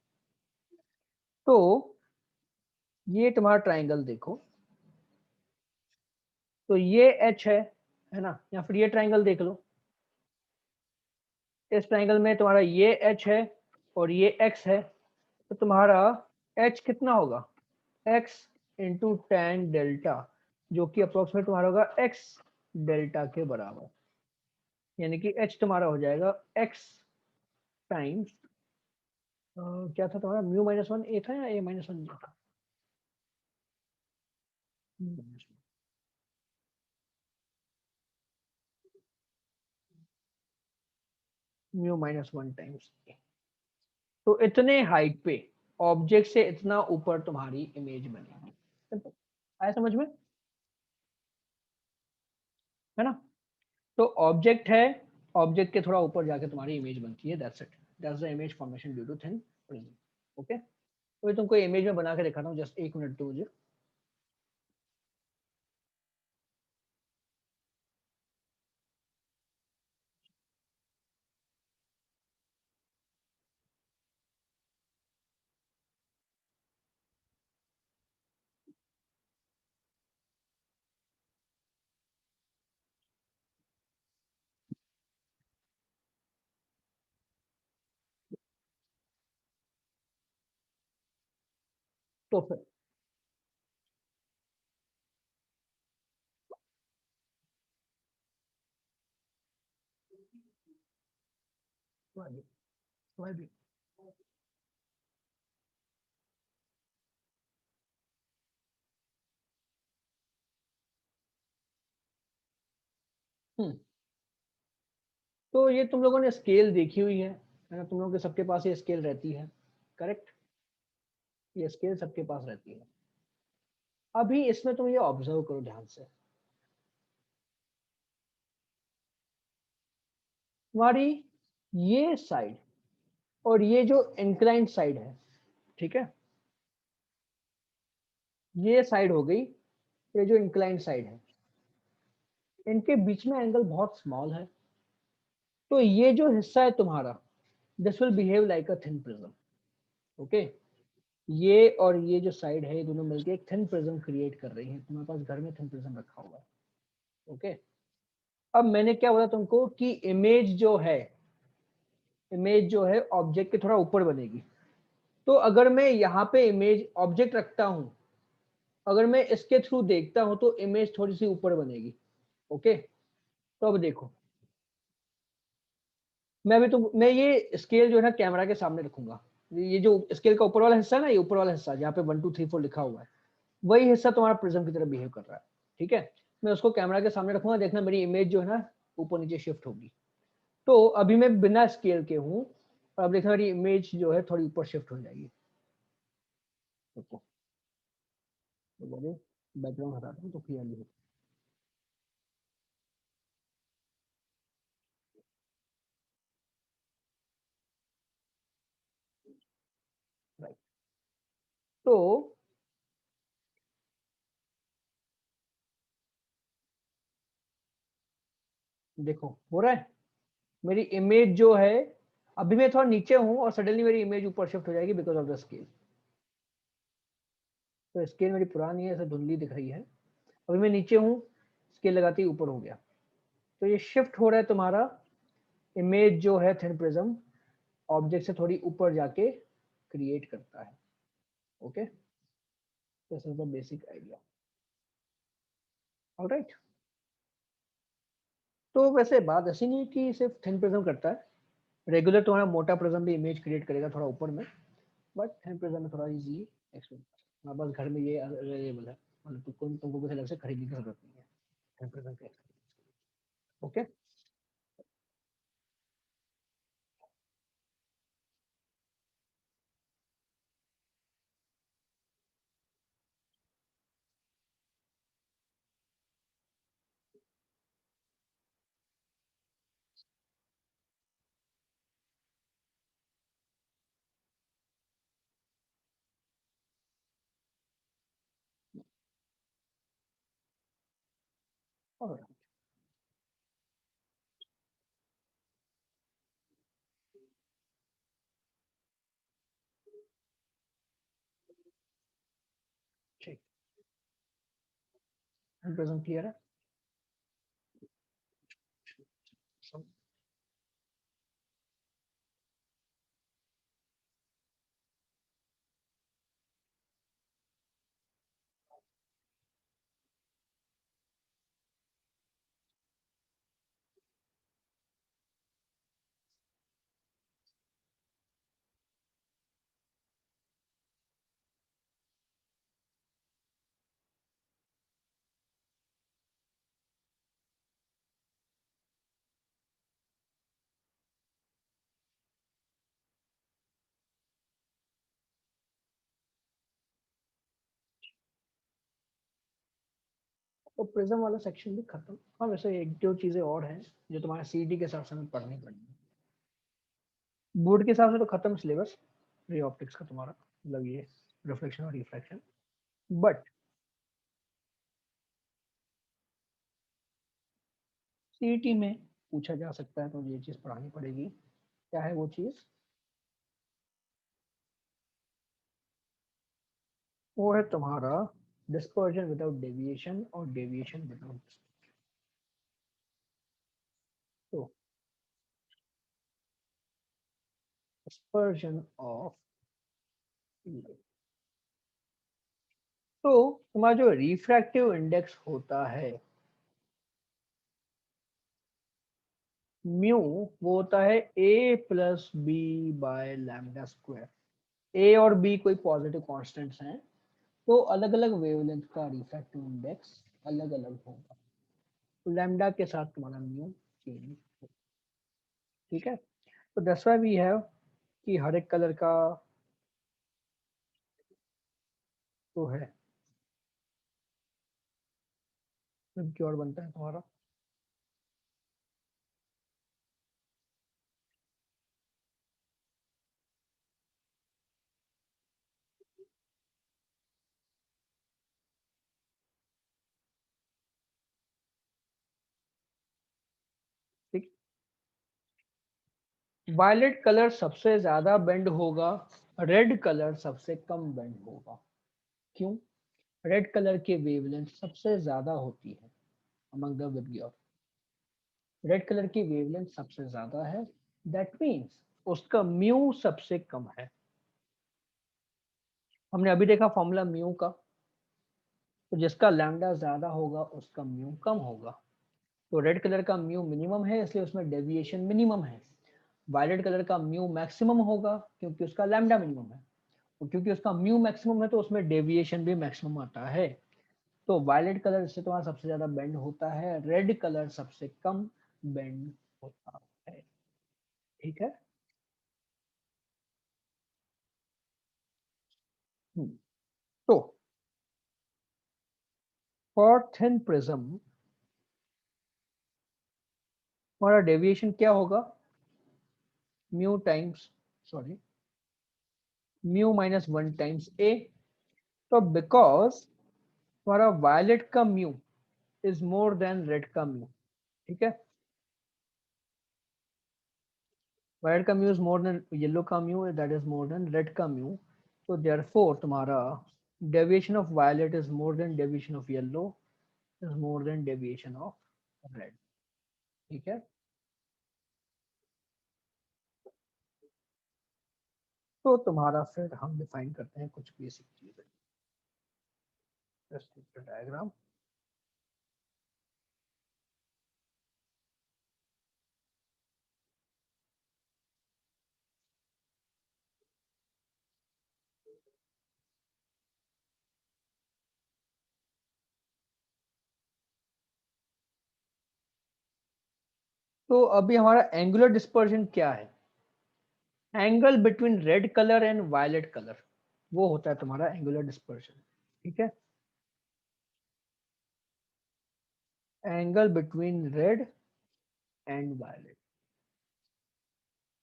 तो ये तुम्हारा ट्राइंगल देखो, तो ये h है ना, या फिर ये ट्राइंगल देख लो। इस ट्राइंगल में तुम्हारा ये h है और ये x है, तो तुम्हारा h कितना होगा, x इंटू टेन डेल्टा, जो कि अप्रोक्सीमेट तुम्हारा होगा x डेल्टा के बराबर। यानी कि h तुम्हारा हो जाएगा x टाइम्स, क्या था तुम्हारा, म्यू माइनस वन ए था या ए माइनस वन था? Mu minus one times A. तो इतने हाइट पे ऑब्जेक्ट से इतना ऊपर तुम्हारी इमेज बनेगी, आया समझ में, है ना। तो ऑब्जेक्ट है, ऑब्जेक्ट के थोड़ा ऊपर जाके तुम्हारी इमेज बनती है, that's it, that's the image formation due to thin prism. Okay, तो तुमको इमेज में बना के दिखाता हूँ, जस्ट एक मिनट दो मुझे। तो फिर हम्म, तो ये तुम लोगों ने स्केल देखी हुई है ना, तुम लोगों के सबके पास ये स्केल रहती है, करेक्ट। ये स्केल सबके पास रहती है। अभी इसमें तुम ये ऑब्जर्व करो ध्यान से, तुम्हारी ये साइड और ये जो इंक्लाइंड साइड है, ठीक है, ये साइड हो गई, ये जो इंक्लाइंड साइड है, इनके बीच में एंगल बहुत स्मॉल है। तो ये जो हिस्सा है तुम्हारा, this will behave like a thin prism, okay. ये और ये जो साइड है, ये दोनों मिलकर एक थिन प्रिज्म क्रिएट कर रही है। तुम्हारे पास घर में थिन प्रिज्म रखा हुआ है, ओके। अब मैंने क्या बोला तुमको कि इमेज जो है ऑब्जेक्ट के थोड़ा ऊपर बनेगी। तो अगर मैं यहाँ पे इमेज ऑब्जेक्ट रखता हूँ, अगर मैं इसके थ्रू देखता हूँ, तो इमेज थोड़ी सी ऊपर बनेगी, ओके। तो अब देखो, मैं ये स्केल जो है ना कैमरा के सामने रखूंगा। ये जो स्केल का ऊपर वाला हिस्सा है ना, ये ऊपर वाला हिस्सा जहाँ पे 1 2 3 4 लिखा हुआ है, वही हिस्सा तुम्हारा प्रिज्म की तरह बिहेव कर रहा है। ठीक है, मैं उसको कैमरा के सामने रखूंगा, देखना मेरी इमेज जो है ना ऊपर नीचे शिफ्ट होगी। तो अभी मैं बिना स्केल के हूँ, और अब देखना मेरी इमेज जो है थोड़ी ऊपर शिफ्ट हो जाएगी। देखो, बैकग्राउंड हटाता हूँ तो क्लियरली हो। राइट, तो देखो हो रहा है, मेरी इमेज जो है, अभी मैं थोड़ा नीचे हूँ और सडनली मेरी इमेज ऊपर शिफ्ट हो जाएगी बिकॉज ऑफ द स्केल। तो स्केल मेरी पुरानी है, ऐसे धुंधली दिख रही है। अभी मैं नीचे हूँ, स्केल लगाते ही ऊपर हो गया। तो ये शिफ्ट हो रहा है तुम्हारा, इमेज जो है थिन प्रिज्म ऑब्जेक्ट से थोड़ी ऊपर जाके क्रिएट करता है। Okay, this is the basic idea. Alright, तो वैसे बात ऐसी नहीं कि सिर्फ थिन प्रिज्म करता है, रेगुलर तुम्हारा मोटा प्रिज्म भी इमेज क्रिएट करेगा थोड़ा ऊपर में, बट थिन प्रिज्म में थोड़ा इजी एक्सप्लेन। हमारे पास घर में ये अवेलेबल है, मतलब तुमको कुछ अलग से खरीदने की जरूरत नहीं है थिन प्रिज्म के। ओके, ठीक, थिन प्रिज्म क्लियर है। तो प्रिज्म वाला सेक्शन भी खत्म। हाँ, वैसे एक दो चीजें और हैं जो तुम्हारा सीडी के हिसाब से हमें पढ़नी पड़ेगी। बोर्ड के हिसाब से तो खत्म सिलेबस रे ऑप्टिक्स का तुम्हारा, मतलब ये रिफ्लेक्शन और रिफ्रैक्शन। बट सीईटी में पूछा जा सकता है, तो ये चीज पढ़ानी पड़ेगी। क्या है वो चीज? वो है तुम्हारा डिस्पर्जन विदाउट डेविएशन और डेविएशन विदाउट। तो डिस्पर्जन ऑफ, तो तुम्हारा जो रिफ्रैक्टिव इंडेक्स होता है म्यू, वो होता है A plus B by lambda square. A और बी कोई पॉजिटिव कांस्टेंट्स हैं, तो अलग अलग वेवलेंथ का रिफ्रैक्टिव इंडेक्स अलग अलग होगा। तो लैम्डा के साथ तुम्हारा म्यू चेंज। ठीक है, तो दैट्स व्हाई वी हैव कि हर एक कलर का तो है क्योर बनता है तुम्हारा। ठीक, वायलेट कलर सबसे ज्यादा बेंड होगा, रेड कलर सबसे कम बेंड होगा। क्यों? रेड कलर की वेवलेंथ सबसे ज्यादा होती है among the VIBGYOR. Red colour की वेवलेंथ सबसे ज्यादा है, दैट मीन्स उसका म्यू सबसे कम है। हमने अभी देखा फॉर्मूला म्यू का, तो जिसका लैम्डा ज्यादा होगा उसका म्यू कम होगा। तो रेड कलर का म्यू मिनिमम है, इसलिए उसमें डेविएशन मिनिमम है। वायलेट कलर का म्यू मैक्सिमम होगा क्योंकि उसका लैम्डा मिनिमम है, और क्योंकि उसका म्यू मैक्सिमम है तो उसमें डेविएशन भी मैक्सिमम आता है। तो वायलेट कलर से तुम्हारा सबसे ज्यादा बेंड होता है, रेड कलर सबसे कम बेंड होता है। ठीक है। तो फॉर थिन प्रिज्म हमारा डेविएशन क्या होगा, mu times, sorry, mu minus 1 times A. तो बिकॉज हमारा वायलेट का mu is more than red का म्यू, ठीक है, वायलेट का mu is more than yellow का mu, that is more than red का म्यू। तो देयरफॉर तुम्हारा deviation of violet is more than deviation of yellow is more than deviation of red. ठीक है। तो तुम्हारा फिर हम डिफाइन करते हैं कुछ बेसिक चीजें, डायग्राम। तो अभी हमारा एंगुलर डिस्पर्शन क्या है, angle between red colour and violet colour, वो होता है तुम्हारा एंगुलर डिस्पर्शन। ठीक है, angle between red and violet.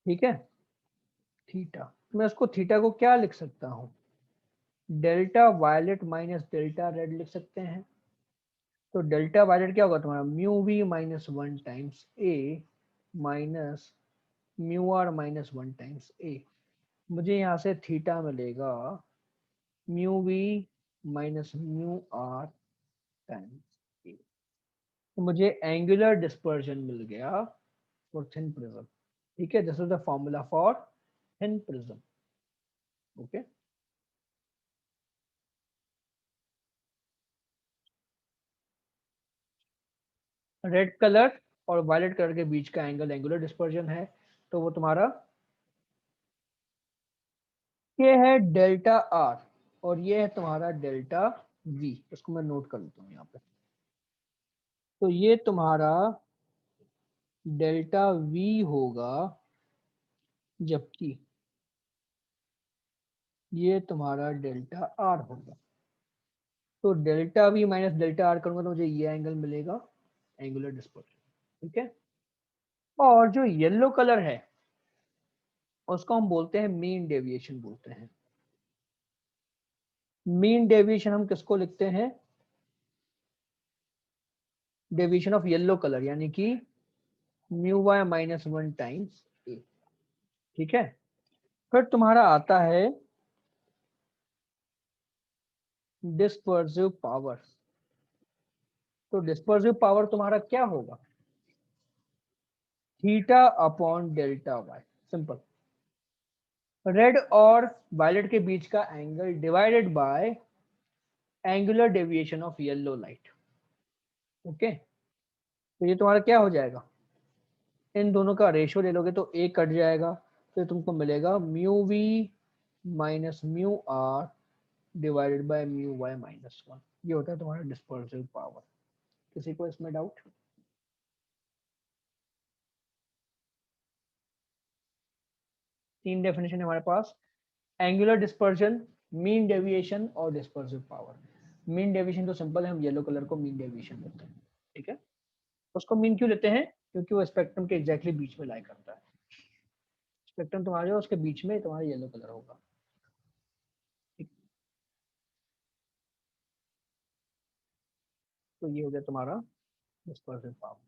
ठीक है, थीटा, मैं उसको थीटा को क्या लिख सकता हूँ, delta violet minus delta red लिख सकते हैं। तो डेल्टा वायलेट क्या होगा तुम्हारा, mu we minus 1 times A minus mu R minus 1 times A. मुझे यहाँ से थीटा मिलेगा mu we minus mu R times A. तो मुझे एंगुलर डिस्पर्जन मिल गया फॉर थिन प्रिज्म। ठीक है, this is the formula for thin prism. Okay, red colour और वायलेट कलर के बीच का एंगल एंगुलर डिस्पर्जन है, तो वो तुम्हारा ये है डेल्टा आर, और ये है तुम्हारा डेल्टा वी। इसको मैं नोट कर लेता हूँ यहाँ पे। तो ये तुम्हारा डेल्टा वी होगा, जबकि ये तुम्हारा डेल्टा आर होगा। तो delta we minus delta are करूंगा तो मुझे ये एंगल मिलेगा, एंगुलर डिस्पर्जन। ठीक है, और जो येलो कलर है उसको हम बोलते हैं मीन डेविएशन बोलते हैं। मीन डेविएशन हम किसको लिखते हैं, डेविएशन ऑफ येलो कलर, यानी कि mu y minus 1 times a. ठीक है, फिर तुम्हारा आता है डिस्पर्सिव पावर। तो डिस्पर्सिव पावर तुम्हारा क्या होगा, theta upon delta y, simple. Red और वायलेट के बीच का angle divided by angular deviation of yellow light. Okay, तो ये तुम्हारा क्या हो जाएगा, इन दोनों का रेशियो ले लोगे तो एक कट जाएगा, तो तुमको मिलेगा mu we minus mu r divided by mu y minus 1। ये होता है तुम्हारा डिस्पर्सिव पावर। किसी को इसमें डाउट? तीन डेफिनेशन है हमारे पास, एंगुलर डिस्पर्जन, मीन डेविएशन और डिस्पर्सिव पावर। मीन डेविएशन तो सिंपल है, हम येलो कलर को मीन डेविएशन लेते हैं। ठीक है, उसको मीन क्यों लेते हैं, क्योंकि वो स्पेक्ट्रम के एग्जैक्टली बीच में लाई करता है। स्पेक्ट्रम तुम्हारा जो उसके बीच में तुम्हारा येलो कलर होगा। ठीक, तो ये हो गया तुम्हारा डिस्पर्सिव पावर।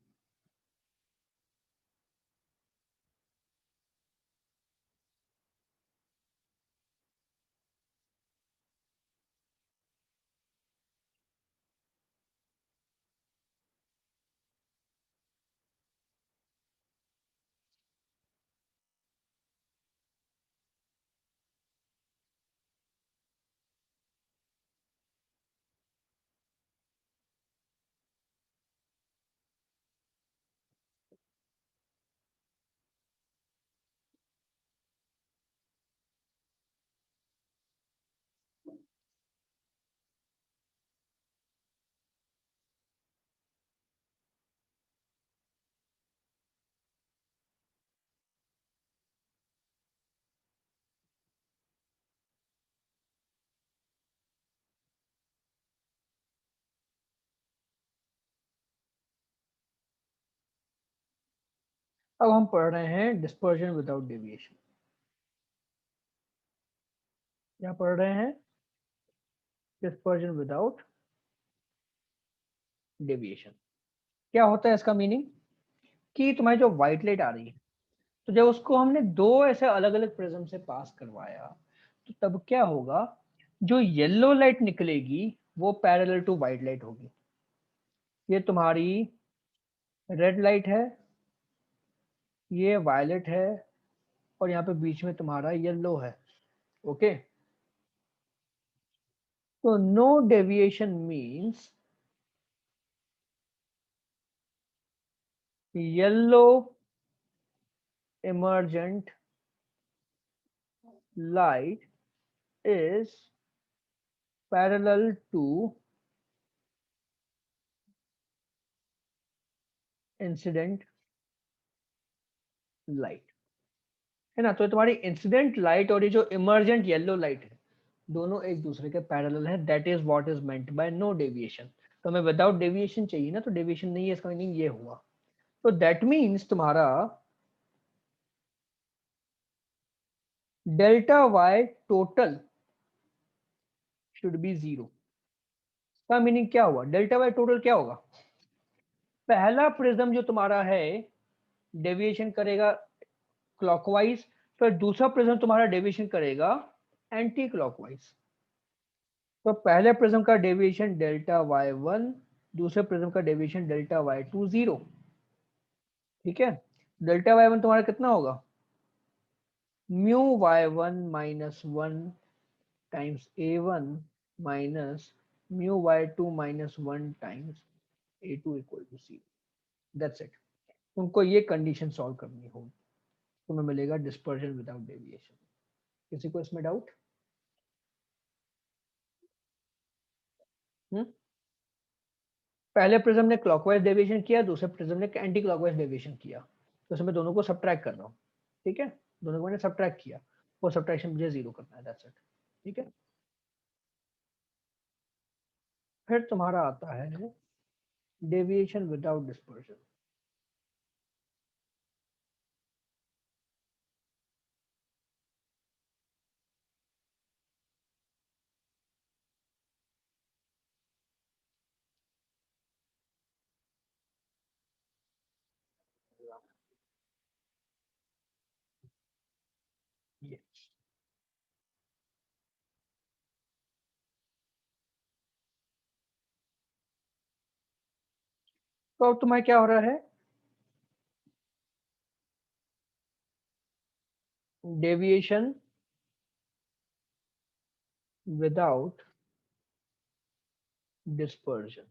अब हम पढ़ रहे हैं डिस्पर्जन विदाउट डेविएशन। क्या पढ़ रहे हैं? Dispersion without deviation. क्या होता है इसका मीनिंग? कि तुम्हारी जो व्हाइट लाइट आ रही है, तो जब उसको हमने दो ऐसे अलग अलग प्रिज्म से पास करवाया, तो तब क्या होगा? जो येलो लाइट निकलेगी वो पैरेलल टू व्हाइट लाइट होगी। ये तुम्हारी रेड लाइट है, ये वायलेट है, और यहाँ पे बीच में तुम्हारा येलो है। ओके, तो no deviation means yellow emergent light is parallel to incident light, है ना? तो तुम्हारी इंसिडेंट लाइट और ये जो इमर्जेंट येलो लाइट है, दोनों एक दूसरे के पैरेलल है। That is what is meant by no deviation. तो हमें विदाउट डेविएशन चाहिए ना, तो डेविएशन नहीं है, इसका मीनिंग ये हुआ। तो दैट मीन्स तुम्हारा delta y total should be zero. का मीनिंग क्या हुआ? डेल्टा वाई टोटल क्या होगा? पहला प्रिज्म जो तुम्हारा है डेविएशन करेगा क्लॉकवाइज, फिर दूसरा प्रिज्म तुम्हारा डेविएशन करेगा एंटी क्लॉकवाइज। तो पहले प्रिज्म का डेविएशन डेल्टा वाई वन, दूसरे प्रिज्म का deviation delta y two zero. ठीक है, डेल्टा वाई वन तुम्हारा कितना होगा? Mu y one minus one times a one minus mu y two minus one times a two equal to c. That's it. तुमको ये condition solve करनी होगी, तुम्हें मिलेगा डिस्पर्जन विदाउट डेविएशन। किसी को इसमें डाउट? पहले प्रिज्म ने क्लॉकवाइज डेविएशन किया, दूसरे प्रिज्म ने एंटी क्लॉकवाइज डेविएशन किया, तो इसमें दोनों को सब्ट्रैक्ट कर रहा हूँ। ठीक है, दोनों को मैंने सब्ट्रैक्ट किया, वो सब्ट्रैक्शन मुझे जीरो करना है। That's it. ठीक है, फिर तुम्हारा आता है डेविएशन विदाउट डिस्पर्जन। ये तो अब तुम्हारा क्या हो रहा है? Deviation without dispersion.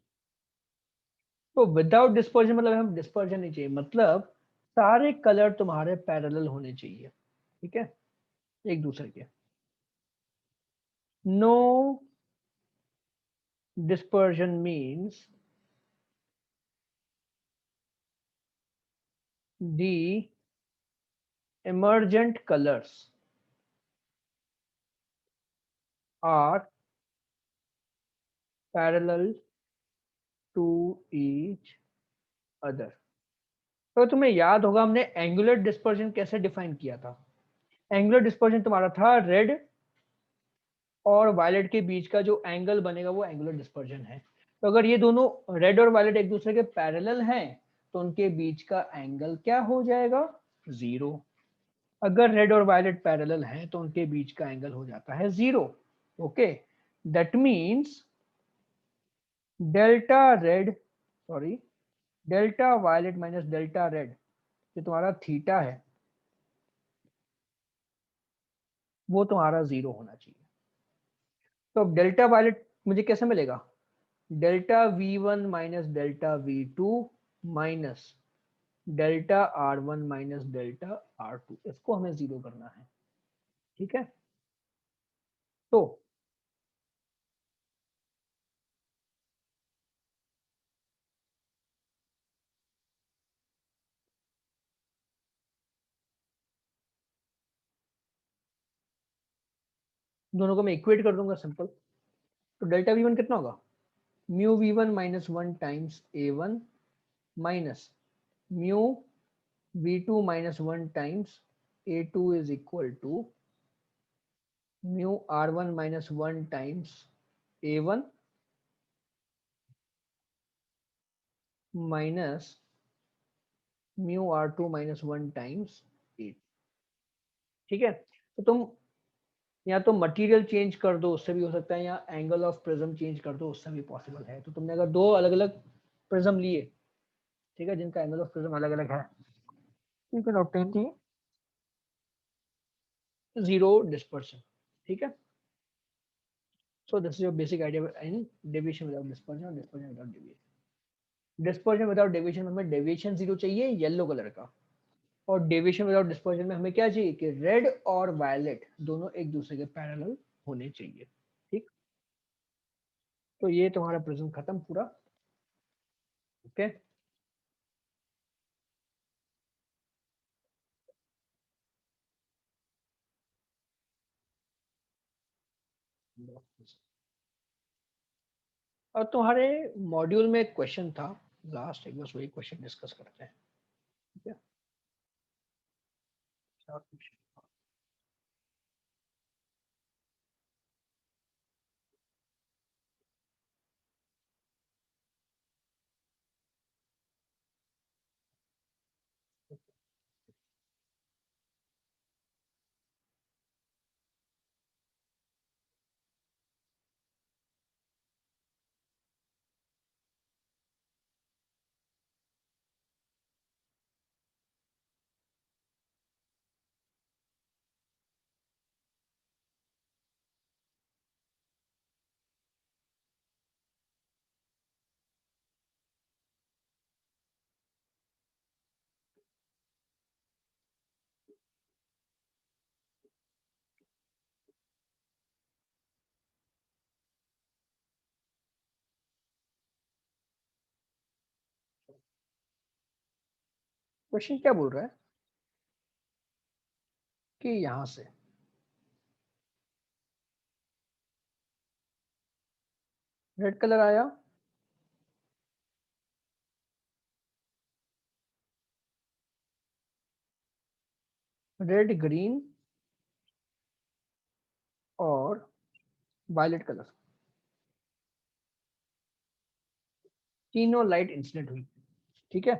तो विदाउट डिस्पर्जन मतलब हम डिस्पर्जन नहीं चाहिए, मतलब सारे कलर तुम्हारे पैरेलल होने चाहिए। ठीक है, एक दूसरे के। No dispersion means the emergent colors are parallel to each other। तो तुम्हें याद होगा हमने एंगुलर डिस्पर्जन कैसे डिफाइन किया था? एंगुलर डिस्पर्जन तुम्हारा था रेड और वायलेट के बीच का जो एंगल बनेगा वो एंगुलर डिस्पर्जन है। तो अगर ये दोनों रेड और वायलेट एक दूसरे के पैरेलल हैं, तो उनके बीच का एंगल क्या हो जाएगा? जीरो। अगर रेड और वायलेट पैरेलल हैं तो उनके बीच का एंगल हो जाता है zero. Okay, that means delta red, sorry, delta violet minus delta red, जो तुम्हारा थीटा है वो तुम्हारा जीरो होना चाहिए। तो अब डेल्टा वायलेट मुझे कैसे मिलेगा? Delta v one minus delta v two minus delta r one minus delta r two, इसको हमें जीरो करना है। ठीक है, तो दोनों को मैं इक्वेट कर दूंगा सिंपल। तो डेल्टा वी वन कितना होगा? Mu v one minus one times a one minus mu V2 minus 1 times A2 is equal to mu R1 minus 1 times A1 minus mu R2 minus 1 times A2। ठीक है, तो तुम या तो material change कर दो, उससे भी हो सकता है, या एंगल ऑफ प्रिज्म चेंज कर दो, उससे भी पॉसिबल है। तो तुमने अगर दो अलग अलग प्रिज्म लिए, ठीक है, जिनका एंगल ऑफ प्रिज्म अलग अलग है, you can obtain the zero dispersion. ठीक है, so this is your basic idea in deviation without dispersion और डिस्पर्शन विदाउट डेविएशन। डिस्पर्शन विदाउट डेविएशन में हमें डेविएशन जीरो चाहिए येलो कलर का, और डेविएशन विदाउट डिस्पर्शन में हमें क्या चाहिए कि रेड और वायलेट दोनों एक दूसरे के पैरेलल होने चाहिए। ठीक, तो ये तुम्हारा प्रिज्म खत्म पूरा। ओके, और तुम्हारे मॉड्यूल में एक क्वेश्चन था लास्ट, एक बस वही क्वेश्चन डिस्कस करते हैं। ठीक है, क्वेश्चन क्या बोल रहा है कि यहां से रेड कलर आया, रेड ग्रीन और वायलेट कलर, तीनों लाइट इंसिडेंट हुई। ठीक है,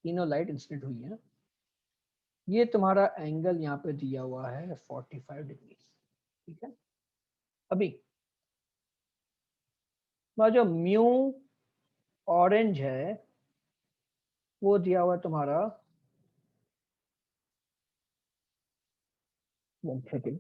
तीनों लाइट इंसिडेंट हुई है। ये तुम्हारा एंगल यहाँ पे दिया हुआ है 45 डिग्री। ठीक है, अभी जो म्यू ऑरेंज है वो दिया हुआ तुम्हारा 1 सेकेंड,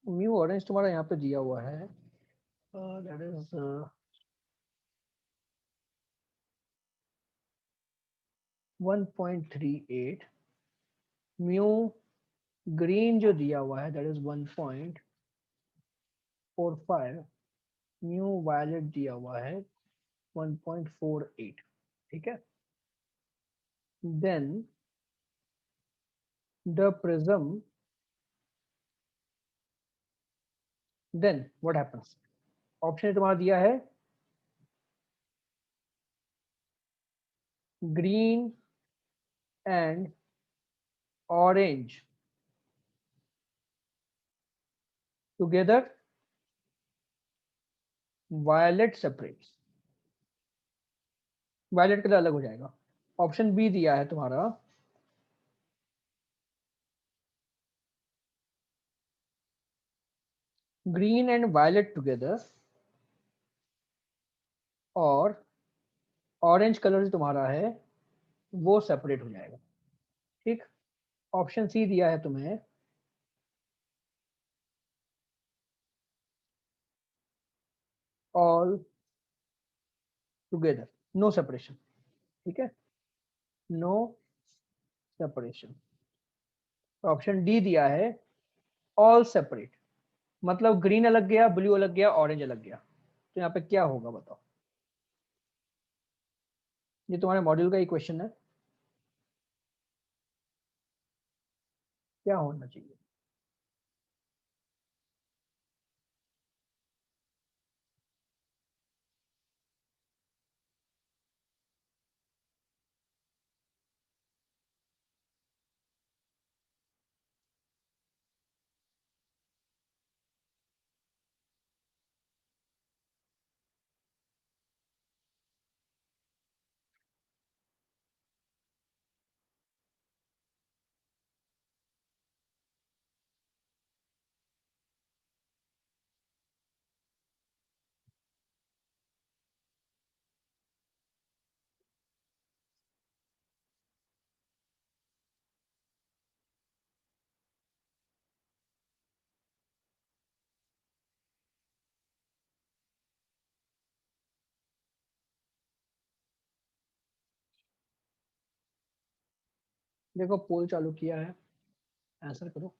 म्यू ऑरेंज तुम्हारा यहाँ पे दिया हुआ है, दैट इज 1.38। म्यू ग्रीन जो दिया हुआ है दैट इज 1.45। म्यू वायलेट दिया हुआ है 1.48। ठीक है, then the prism, then what happens, option तुम्हारा दिया है green and orange together, violet separates, violet colour अलग हो जाएगा। ऑप्शन बी दिया है तुम्हारा ग्रीन एंड वायलेट टुगेदर और ऑरेंज कलर जो तुम्हारा है वो सेपरेट हो जाएगा। ठीक, ऑप्शन सी दिया है तुम्हें ऑल टुगेदर, नो सेपरेशन। ठीक है, नो सेपरेशन। ऑप्शन डी दिया है ऑल सेपरेट। मतलब ग्रीन अलग गया, ब्लू अलग गया, ऑरेंज अलग गया, तो यहाँ पे क्या होगा बताओ। ये तुम्हारे मॉड्यूल का ही क्वेश्चन है, क्या होना चाहिए। देखो पोल चालू किया है, आंसर करो।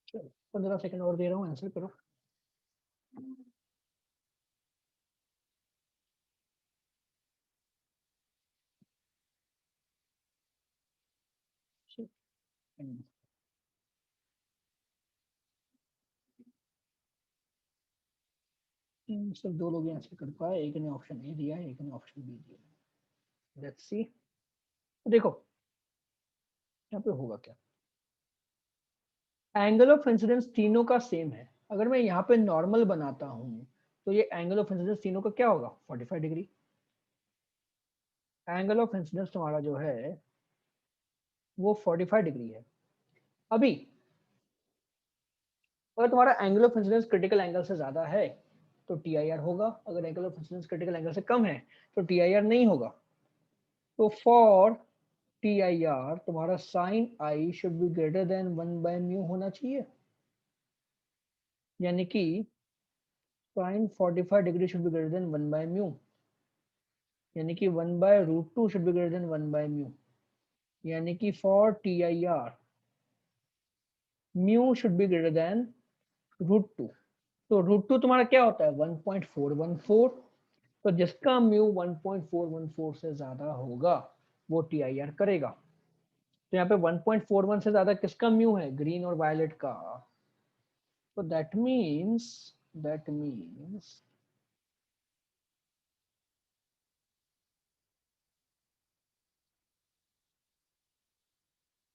चलो 15 सेकंड और दे रहा हूँ, आंसर करो। सिर्फ दो लोग आंसर कर पाए, एक ने ऑप्शन ए दिया है, एक ने ऑप्शन बी दिया है। Let's see. देखो यहाँ पे होगा क्या, एंगल ऑफ इंसिडेंस तीनों का सेम है। अगर मैं यहाँ पे नॉर्मल बनाता हूँ तो ये एंगल ऑफ इंसिडेंस तीनों का क्या होगा, 45 डिग्री। एंगल ऑफ इंसिडेंस तुम्हारा जो है वो 45 डिग्री है। अभी अगर तुम्हारा angle of incidence critical angle से ज्यादा है तो टी आई आर होगा, अगर angle of incidence critical angle से कम है तो टी आई आर नहीं होगा। तो फॉर टी आई आर तुम्हारा sine I should be greater than 1/μ होना चाहिए, यानी कि sine 45 degree should be greater than 1/μ, यानी कि 1/√2 शुड बी ग्रेटर देन 1/μ, यानी कि for T I R mu should be greater then √2। तो √2 तुम्हारा क्या होता है, 1.414। तो जिसका म्यू 1.414 से ज्यादा होगा वो टी आई आर करेगा। तो यहाँ पे 1.41 से ज्यादा किसका म्यू है, ग्रीन और वायलेट का। तो that means that means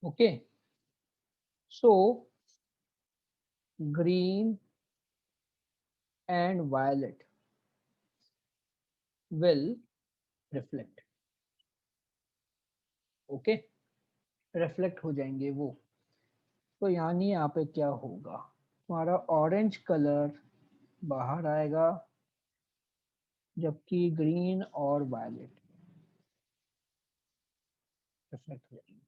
okay, so green and violet will reflect. Okay, reflect हो जाएंगे वो। तो यानी यहाँ पे क्या होगा, तुम्हारा ऑरेंज कलर बाहर आएगा, जबकि ग्रीन और वायलेट रिफ्लेक्ट हो जाएंगे।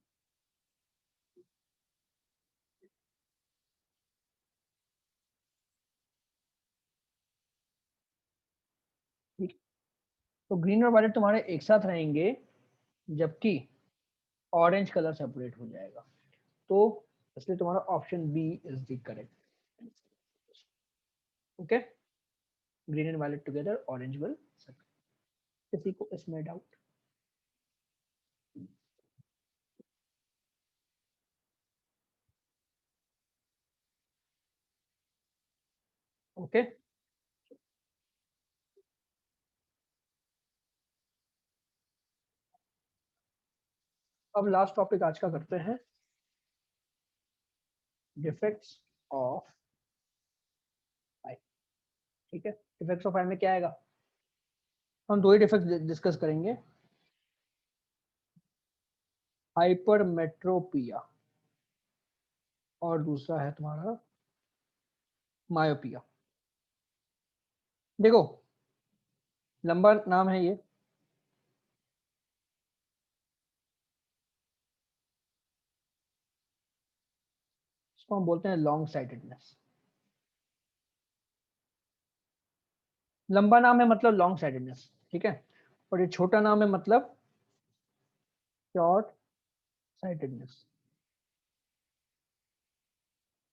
ठीक, तो ग्रीन और वायलेट तुम्हारे एक साथ रहेंगे, जबकि ऑरेंज कलर सेपरेट हो जाएगा। तो इसलिए तुम्हारा option B is the correct. Okay, green and violet together orange will separate. किसी को इसमें डाउट? ओके, अब लास्ट टॉपिक आज का करते हैं, डिफेक्ट्स ऑफ आई। ठीक है, डिफेक्ट्स ऑफ आई में क्या आएगा, हम दो ही डिफेक्ट डिस्कस करेंगे, हाइपरमेट्रोपिया और दूसरा है तुम्हारा मायोपिया। देखो, लंबा नाम है ये, इसको हम बोलते हैं लॉन्ग साइटेडनेस। लंबा नाम है मतलब लॉन्ग साइटेडनेस, ठीक है, और ये छोटा नाम है मतलब शॉर्ट साइटेडनेस।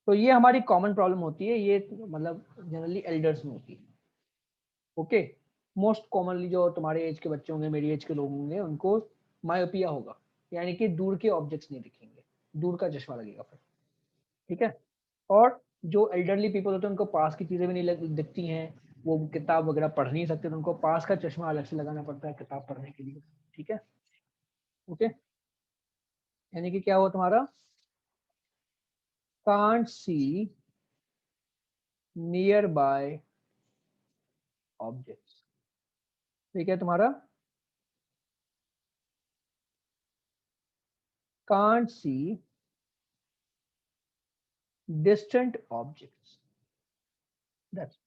तो ये हमारी कॉमन प्रॉब्लम होती है, ये मतलब जनरली एल्डर्स में होती है। ओके, मोस्ट कॉमनली जो तुम्हारे एज के बच्चे होंगे, मेरी एज के लोग होंगे, उनको मायोपिया होगा, यानी कि दूर के ऑब्जेक्ट्स नहीं दिखेंगे, दूर का चश्मा लगेगा फिर। ठीक है, और जो एल्डरली पीपल होते हैं उनको पास की चीजें भी नहीं दिखती हैं, वो किताब वगैरह पढ़ नहीं सकते, तो उनको पास का चश्मा अलग से लगाना पड़ता है किताब पढ़ने के लिए। ठीक है, ओके, यानी कि क्या हुआ तुम्हारा, can't see near by objects. ठीक है, तुम्हारा can't see distant objects. That's,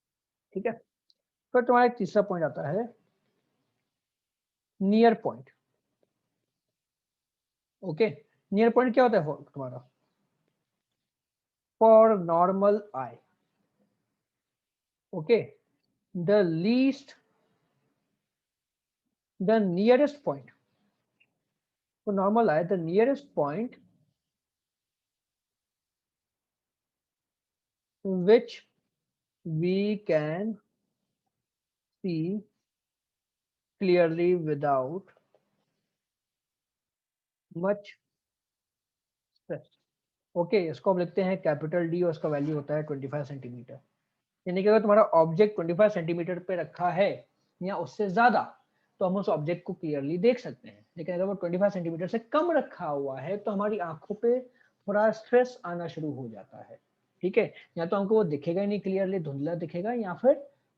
ठीक है, फिर तुम्हारा एक तीसरा पॉइंट आता है, near point. Okay, near point क्या होता है तुम्हारा, for normal eye. Okay, the least, the nearest point, तो normal eye the nearest point which we can see clearly without much stress। Okay, इसको हम लिखते हैं कैपिटल डी और इसका वैल्यू होता है 25 सेंटीमीटर। यानी कि अगर तुम्हारा ऑब्जेक्ट 25 सेंटीमीटर पे रखा है या उससे ज्यादा, तो हम उस ऑब्जेक्ट को क्लियरली देख सकते हैं, लेकिन अगर वो 25 सेंटीमीटर से कम रखा हुआ है तो हमारी आंखों पे थोड़ा स्ट्रेस आना शुरू हो जाता है। ठीक है, या तो हमको वो दिखेगा ही नहीं क्लियरली, धुंधला दिखेगा, या फिर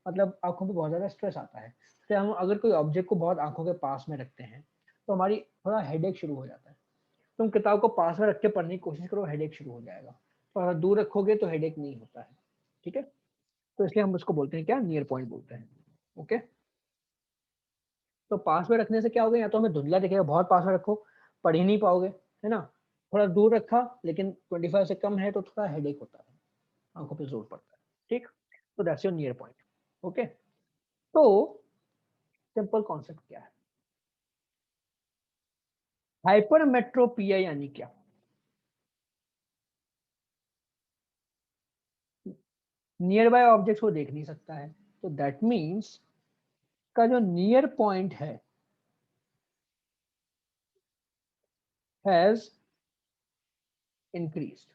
मतलब आंखों पे बहुत ज्यादा स्ट्रेस आता है। तो हम अगर कोई ऑब्जेक्ट को बहुत आंखों के पास में रखते हैं तो हमारी थोड़ा हेडेक शुरू हो जाता है। तुम किताब को पास में रख के पढ़ने की कोशिश करो, हेडेक शुरू हो जाएगा, और अगर दूर रखोगे तो हेडेक नहीं होता है। ठीक है, तो इसलिए हम उसको बोलते हैं क्या, नियर पॉइंट बोलते हैं। ओके, तो पास में रखने से क्या होगा, या तो हमें धुंधला दिखेगा, बहुत पास में रखो पढ़ ही नहीं पाओगे, है ना, थोड़ा दूर रखा लेकिन 25 से कम है तो थोड़ा हेडेक होता है, आंखों पे जोर पड़ता है। ठीक, तो that's your near point. Okay, तो सिंपल कॉन्सेप्ट क्या है, हाइपरमेट्रोपिया यानी क्या, नियर बाय ऑब्जेक्ट्स को देख नहीं सकता है, तो दैट मीन्स का जो नियर पॉइंट है हैज इंक्रीज्ड।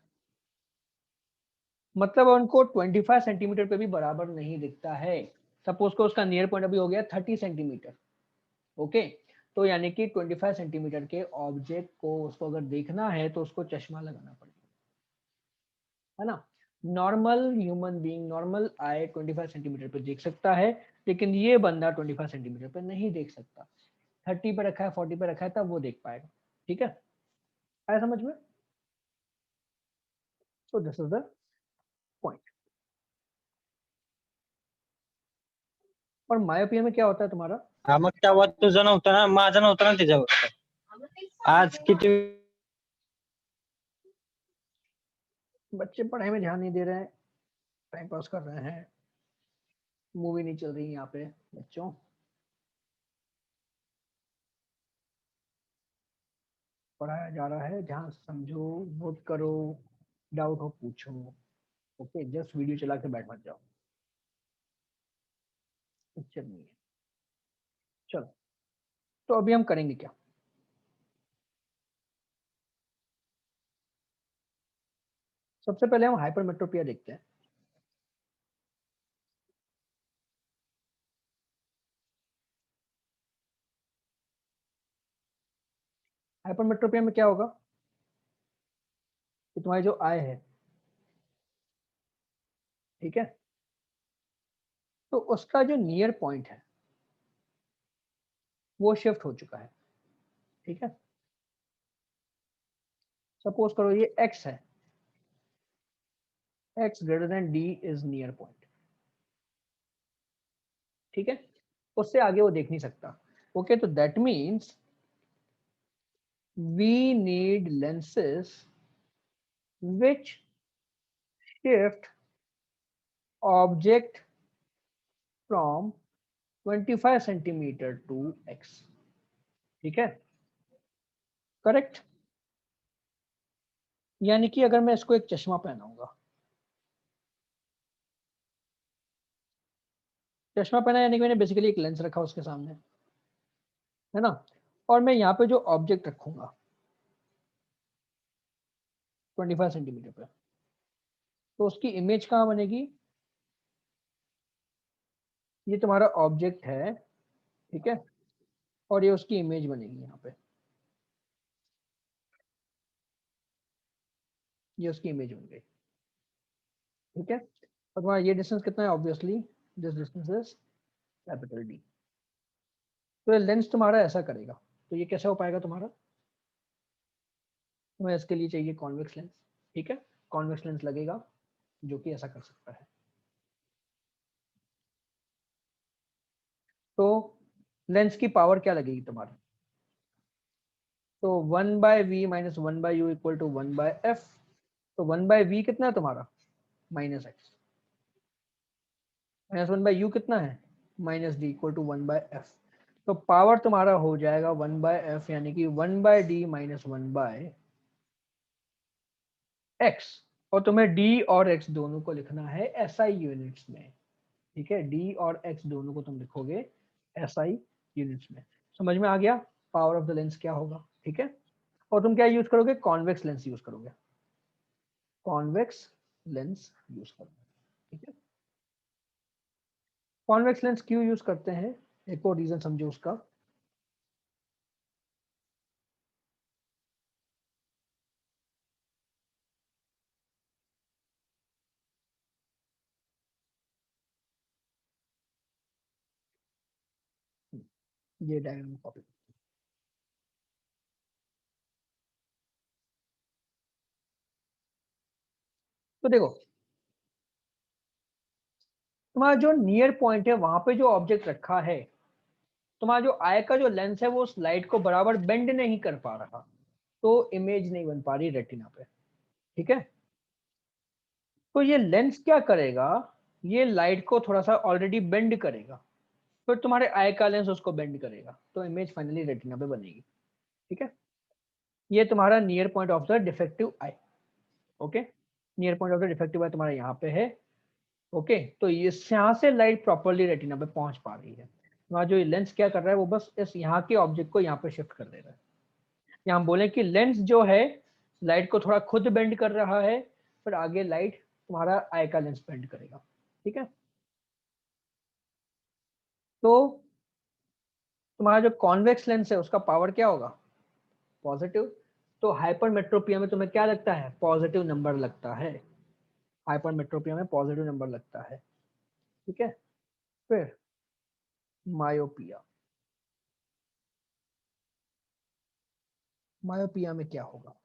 मतलब उनको 25 सेंटीमीटर पे भी बराबर नहीं दिखता है। सपोज को उसका नियर पॉइंट अभी हो गया 30 सेंटीमीटर, ओके। तो यानी कि 25 सेंटीमीटर के ऑब्जेक्ट को उसको अगर देखना है तो उसको चश्मा लगाना पड़ेगा, है ना। नॉर्मल ह्यूमन बीइंग, नॉर्मल आई 25 सेंटीमीटर पे देख सकता है, लेकिन ये बंदा 25 सेंटीमीटर पे नहीं देख सकता। 30 पे रखा है, 40 पे रखा है, तब वो देख पाएगा। ठीक है, आया समझ में? सो दिस इज द पॉइंट। और मायोपिया में क्या होता है तुम्हारा? हा मग तेव्हा तुझा नव्हता ना, माझा नव्हता ना त्याच्यावर। आज किती बच्चे पढ़ाई में ध्यान नहीं दे रहे हैं, टाइम पास कर रहे हैं, मूवी नहीं चल रही यहाँ पे बच्चों। पढ़ाया जा रहा है, ध्यान से समझो, नोट करो, डाउट हो पूछो। ओके, जस्ट वीडियो चला के बैठ मत जाओ, पिक्चर नहीं है। चलो, तो अभी हम करेंगे क्या? सबसे पहले हम हाइपरमेट्रोपिया देखते हैं। हाइपरमेट्रोपिया में क्या होगा कि तुम्हारी जो आई है, ठीक है, तो उसका जो नियर पॉइंट है वो शिफ्ट हो चुका है। ठीक है, सपोज करो ये x है, x greater than d is near point. ठीक है, उससे आगे वो देख नहीं सकता। Okay, so that means we need lenses which shift object from 25 centimetre to x। ठीक है, करेक्ट। यानी कि अगर मैं इसको एक चश्मा पहनाऊंगा, चश्मा पहना यानी कि मैंने बेसिकली एक लेंस रखा उसके सामने, है ना, और मैं यहाँ पे जो ऑब्जेक्ट रखूंगा 25 सेंटीमीटर पे, तो उसकी इमेज कहाँ बनेगी? ये तुम्हारा ऑब्जेक्ट है, ठीक है, और ये उसकी इमेज बनेगी यहाँ पे, ये उसकी इमेज बन गई। ठीक है, और तुम्हारा ये डिस्टेंस कितना है? Obviously this distance is capital D. तो ये लेंस तुम्हारा ऐसा करेगा, तो ये कैसे हो पाएगा तुम्हारा? तुम्हें इसके लिए चाहिए कॉन्वेक्स लेंस। ठीक है, कॉन्वेक्स लेंस लगेगा जो कि ऐसा कर सकता है। तो लेंस की पावर क्या लगेगी तुम्हारी? तो 1/v minus 1/u equal to 1/f। तो 1/v कितना है तुम्हारा? -x, माइनस 1/u कितना है? -d equal to 1/f। तो पावर तुम्हारा हो जाएगा 1/f, यानी कि 1/d माइनस 1/x। और तुम्हें d और x दोनों को लिखना है SI यूनिट्स में। ठीक है, d और x दोनों को तुम लिखोगे SI यूनिट्स में। समझ में आ गया पावर ऑफ द लेंस क्या होगा? ठीक है, और तुम क्या यूज करोगे? कॉन्वेक्स लेंस यूज करोगे, कॉन्वेक्स लेंस यूज करोगे। ठीक है, कॉन्वेक्स लेंस क्यों यूज करते हैं, एक और रीजन समझो उसका। ये डायग्राम कॉपी। तो देखो, तुम्हारा जो नियर पॉइंट है वहां पे जो ऑब्जेक्ट रखा है, तुम्हारा जो आई का जो लेंस है वो उस लाइट को बराबर बेंड नहीं कर पा रहा, तो इमेज नहीं बन पा रही रेटिना पे। ठीक है, तो ये लेंस क्या करेगा, ये लाइट को थोड़ा सा ऑलरेडी बेंड करेगा, फिर तुम्हारे आई का लेंस उसको बेंड करेगा, तो इमेज फाइनली रेटिना पे बनेगी। ठीक है, ये तुम्हारा near point of the defective eye. Okay, near point of the defective eye तुम्हारा यहाँ पे है। ओके, तो यहाँ से लाइट प्रॉपरली रेटिना पे पहुंच पा रही है। तुम्हारा जो लेंस क्या कर रहा है, वो बस इस यहाँ के ऑब्जेक्ट को यहाँ पे शिफ्ट कर दे रहा है। यहाँ बोले कि लेंस जो है लाइट को थोड़ा खुद बेंड कर रहा है, फिर आगे लाइट तुम्हारा आई का लेंस बेंड करेगा। ठीक है, तो तुम्हारा जो कॉन्वेक्स लेंस है उसका पावर क्या होगा, पॉजिटिव। तो हाइपरमेट्रोपिया में तुम्हें क्या लगता है, पॉजिटिव नंबर लगता है, हाइपरमेट्रोपिया में पॉजिटिव नंबर लगता है। ठीक है, फिर मायोपिया, मायोपिया में क्या होगा,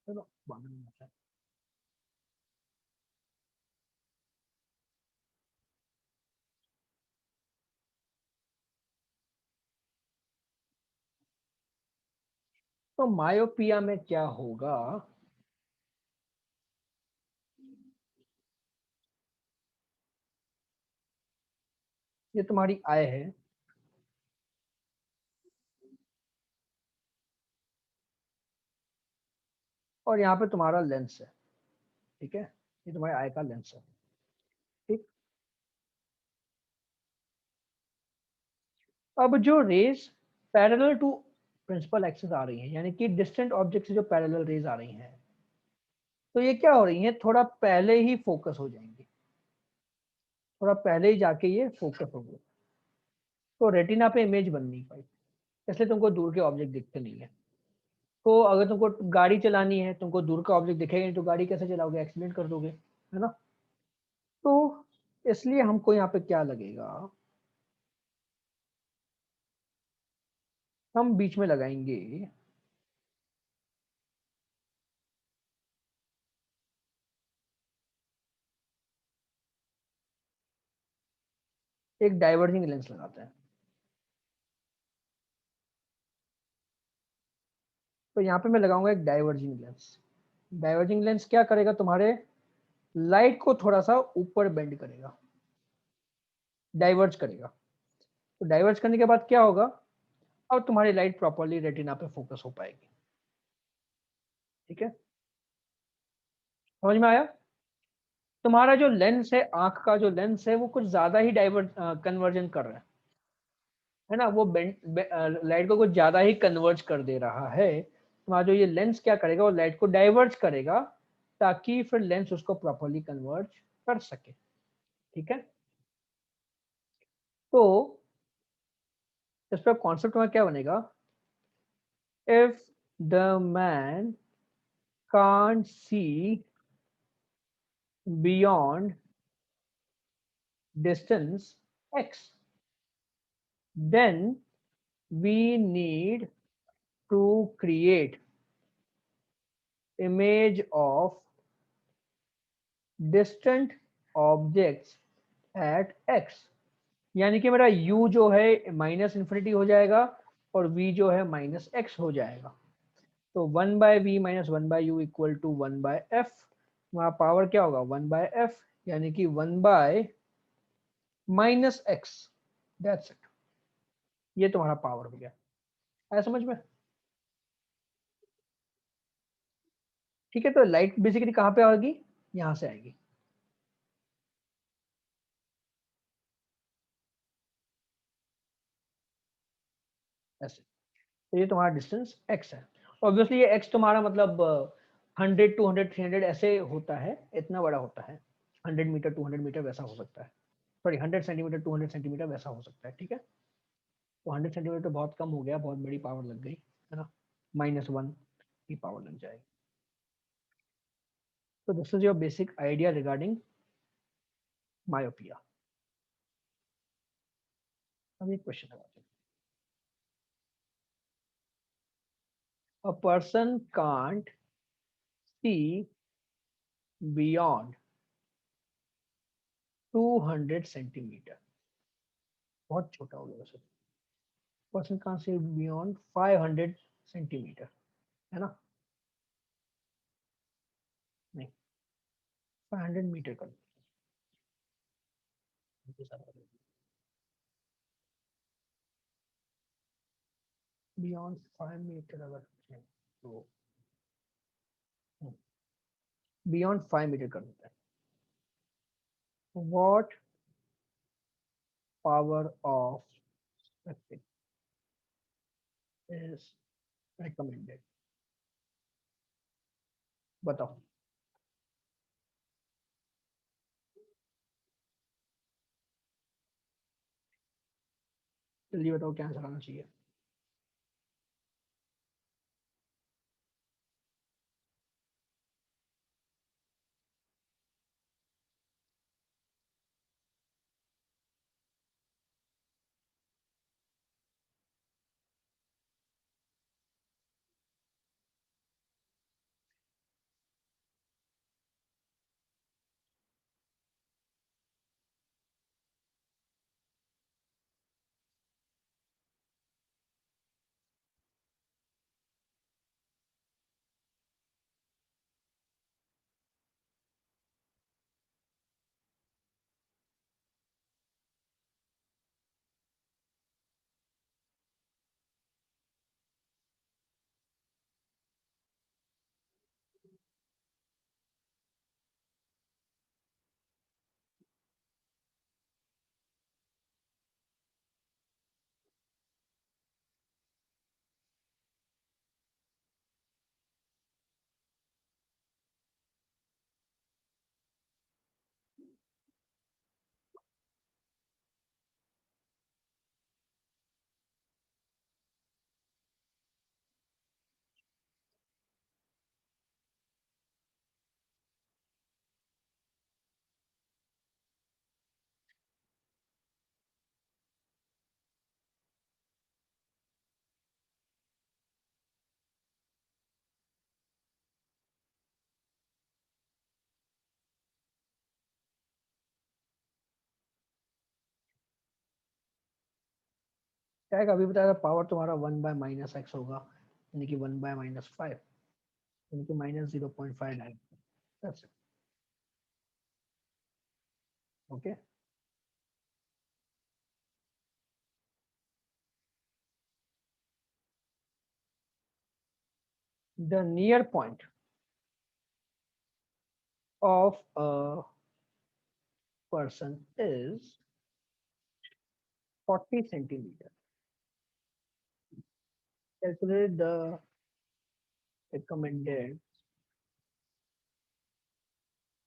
चलो बाद में आता है। तो मायोपिया में क्या होगा, ये तुम्हारी आई है, और यहाँ पे तुम्हारा लेंस है। ठीक है, ये तुम्हारे आई का लेंस है। ठीक, अब जो rays parallel to principal axis आ रही हैं, यानी कि डिस्टेंट ऑब्जेक्ट से जो पैरेलल रेज आ रही हैं, तो ये क्या हो रही हैं, थोड़ा पहले ही फोकस हो जाएंगी, थोड़ा पहले ही जाके ये फोकस हो गए, तो रेटिना पे इमेज बन नहीं पाई, इसलिए तुमको दूर के ऑब्जेक्ट दिखते नहीं है। तो अगर तुमको गाड़ी चलानी है, तुमको दूर का ऑब्जेक्ट दिखेगा नहीं, तो गाड़ी कैसे चलाओगे, एक्सीडेंट कर दोगे, है ना। तो इसलिए हमको यहाँ पे क्या लगेगा, हम बीच में लगाएंगे एक डाइवर्जिंग लेंस लगाते हैं। तो यहाँ पे मैं लगाऊंगा एक डाइवर्जिंग लेंस। डाइवर्जिंग लेंस क्या करेगा, तुम्हारे लाइट को थोड़ा सा ऊपर बेंड करेगा, डाइवर्ज करेगा। तो डाइवर्ज करने के बाद क्या होगा, अब तुम्हारी लाइट प्रॉपरली रेटिना पे फोकस हो पाएगी। ठीक है, समझ में आया। तुम्हारा जो लेंस है, आंख का जो लेंस है, वो कुछ ज्यादा ही डाइवर्ज कन्वर्जन कर रहा है ना, वो लाइट को कुछ ज्यादा ही कन्वर्ज कर दे रहा है। तुम्हारा जो ये लेंस क्या करेगा, वो लाइट को डाइवर्ज करेगा, ताकि फिर लेंस उसको प्रॉपरली कन्वर्ज कर सके। ठीक है, तो इस पर कॉन्सेप्ट में क्या बनेगा, if the man can't see beyond distance x, then we need to create image of distant objects at x। यानी कि मेरा u जो है माइनस इन्फिनिटी हो जाएगा, और v जो है माइनस एक्स हो जाएगा। तो 1/v minus 1/u equal to 1/f। वहां पावर क्या होगा, 1/f, यानी कि 1/-x। दैट्स इट, ये तुम्हारा पावर हो गया, आया समझ में। ठीक है, तो लाइट बेसिकली कहाँ पे आएगी, यहां से आएगी। ऐसे, तो ये तुम्हारा डिस्टेंस x है। ऑब्वियसली ये x तुम्हारा मतलब 100, 200, 300 ऐसे होता है, इतना बड़ा होता है। 100 मीटर, 200 मीटर वैसा हो सकता है, सॉरी 100 सेंटीमीटर, 200 सेंटीमीटर वैसा हो सकता है। ठीक है, तो 100 सेंटीमीटर तो बहुत कम हो गया, बहुत बड़ी पावर लग गई, है ना, -1 की पावर लग जाएगी। तो this is your basic idea regarding myopia. अब एक क्वेश्चन है, a person can't see beyond 200 centimetre, बहुत छोटा हो गया वैसे। Person can't see beyond 500 centimetre, है ना, नहीं 500 मीटर कर, बियॉन्ड 5 मीटर अगर है, तो बियॉन्ड 5 मीटर कर देता है। What power of, is recommended. बताओ। जल्दी बताओ क्या आंसर आना चाहिए। क्या है, अभी बताया पावर तुम्हारा 1/-x होगा, यानी कि 1/-5, यानी कि -0.59। That's it. Okay. The near point of a person is 40 centimeter. Calculate the recommended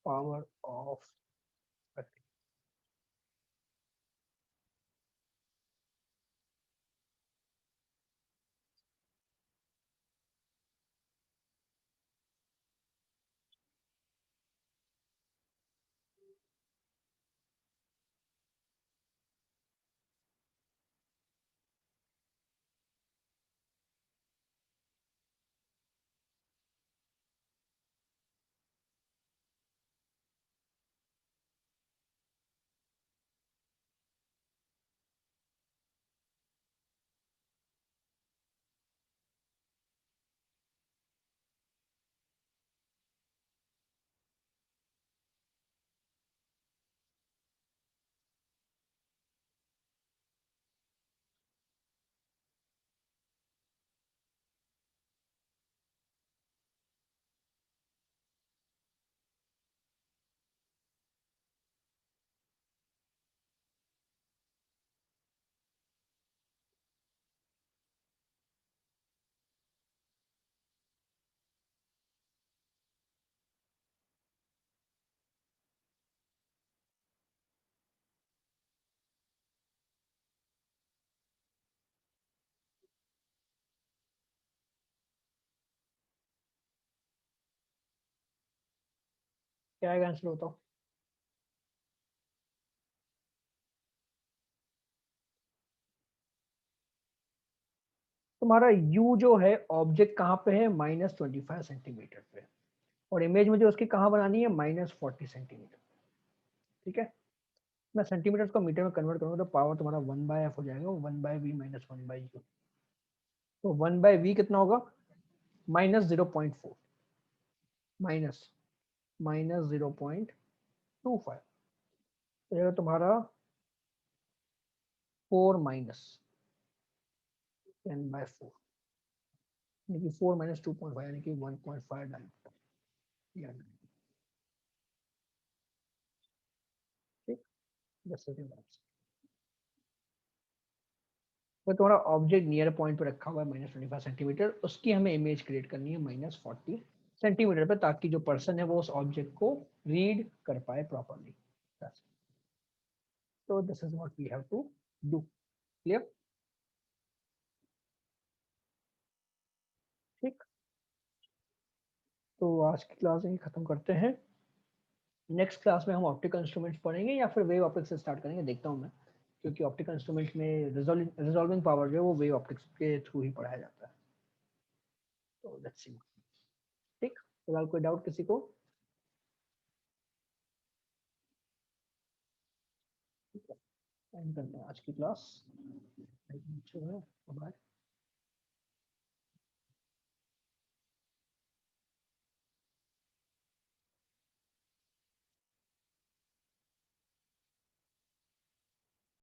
power of 30. क्या है आंसर बताओ। तुम्हारा u जो है ऑब्जेक्ट कहाँ पे है, -25 सेंटीमीटर पे, और इमेज मुझे उसकी कहाँ बनानी है, -40 सेंटीमीटर। ठीक है। मैं सेंटीमीटर को मीटर में कन्वर्ट करूंगा तो पावर तुम्हारा 1/f हो जाएगा, 1/v - 1/u। तो 1/v कितना होगा, -0.4, माइनस -0.25, तो तुम्हारा 4-10/4, यानी कि 4 - 2.5, यानी कि 1.5 डायमीटर। ठीक, जैसे कि तो तुम्हारा ऑब्जेक्ट नियर पॉइंट पे रखा हुआ है -25 सेंटीमीटर, उसकी हमें इमेज क्रिएट करनी है -40 सेंटीमीटर पे, ताकि जो पर्सन है वो उस ऑब्जेक्ट को रीड कर पाए प्रॉपरली। तो this is what we have to do. Clear? ठीक, तो आज की क्लास यही खत्म करते हैं। नेक्स्ट क्लास में हम ऑप्टिकल इंस्ट्रूमेंट्स पढ़ेंगे या फिर वेव ऑप्टिक्स से स्टार्ट करेंगे, देखता हूँ मैं, क्योंकि ऑप्टिकल इंस्ट्रूमेंट में रिजॉल्विंग पावर जो है वो वेव ऑप्टिक्स के थ्रू ही पढ़ाया जाता है। तो लेट्स सी। ठीक, फिलहाल कोई डाउट किसी को? एंड करते हैं आज की क्लास। बाय।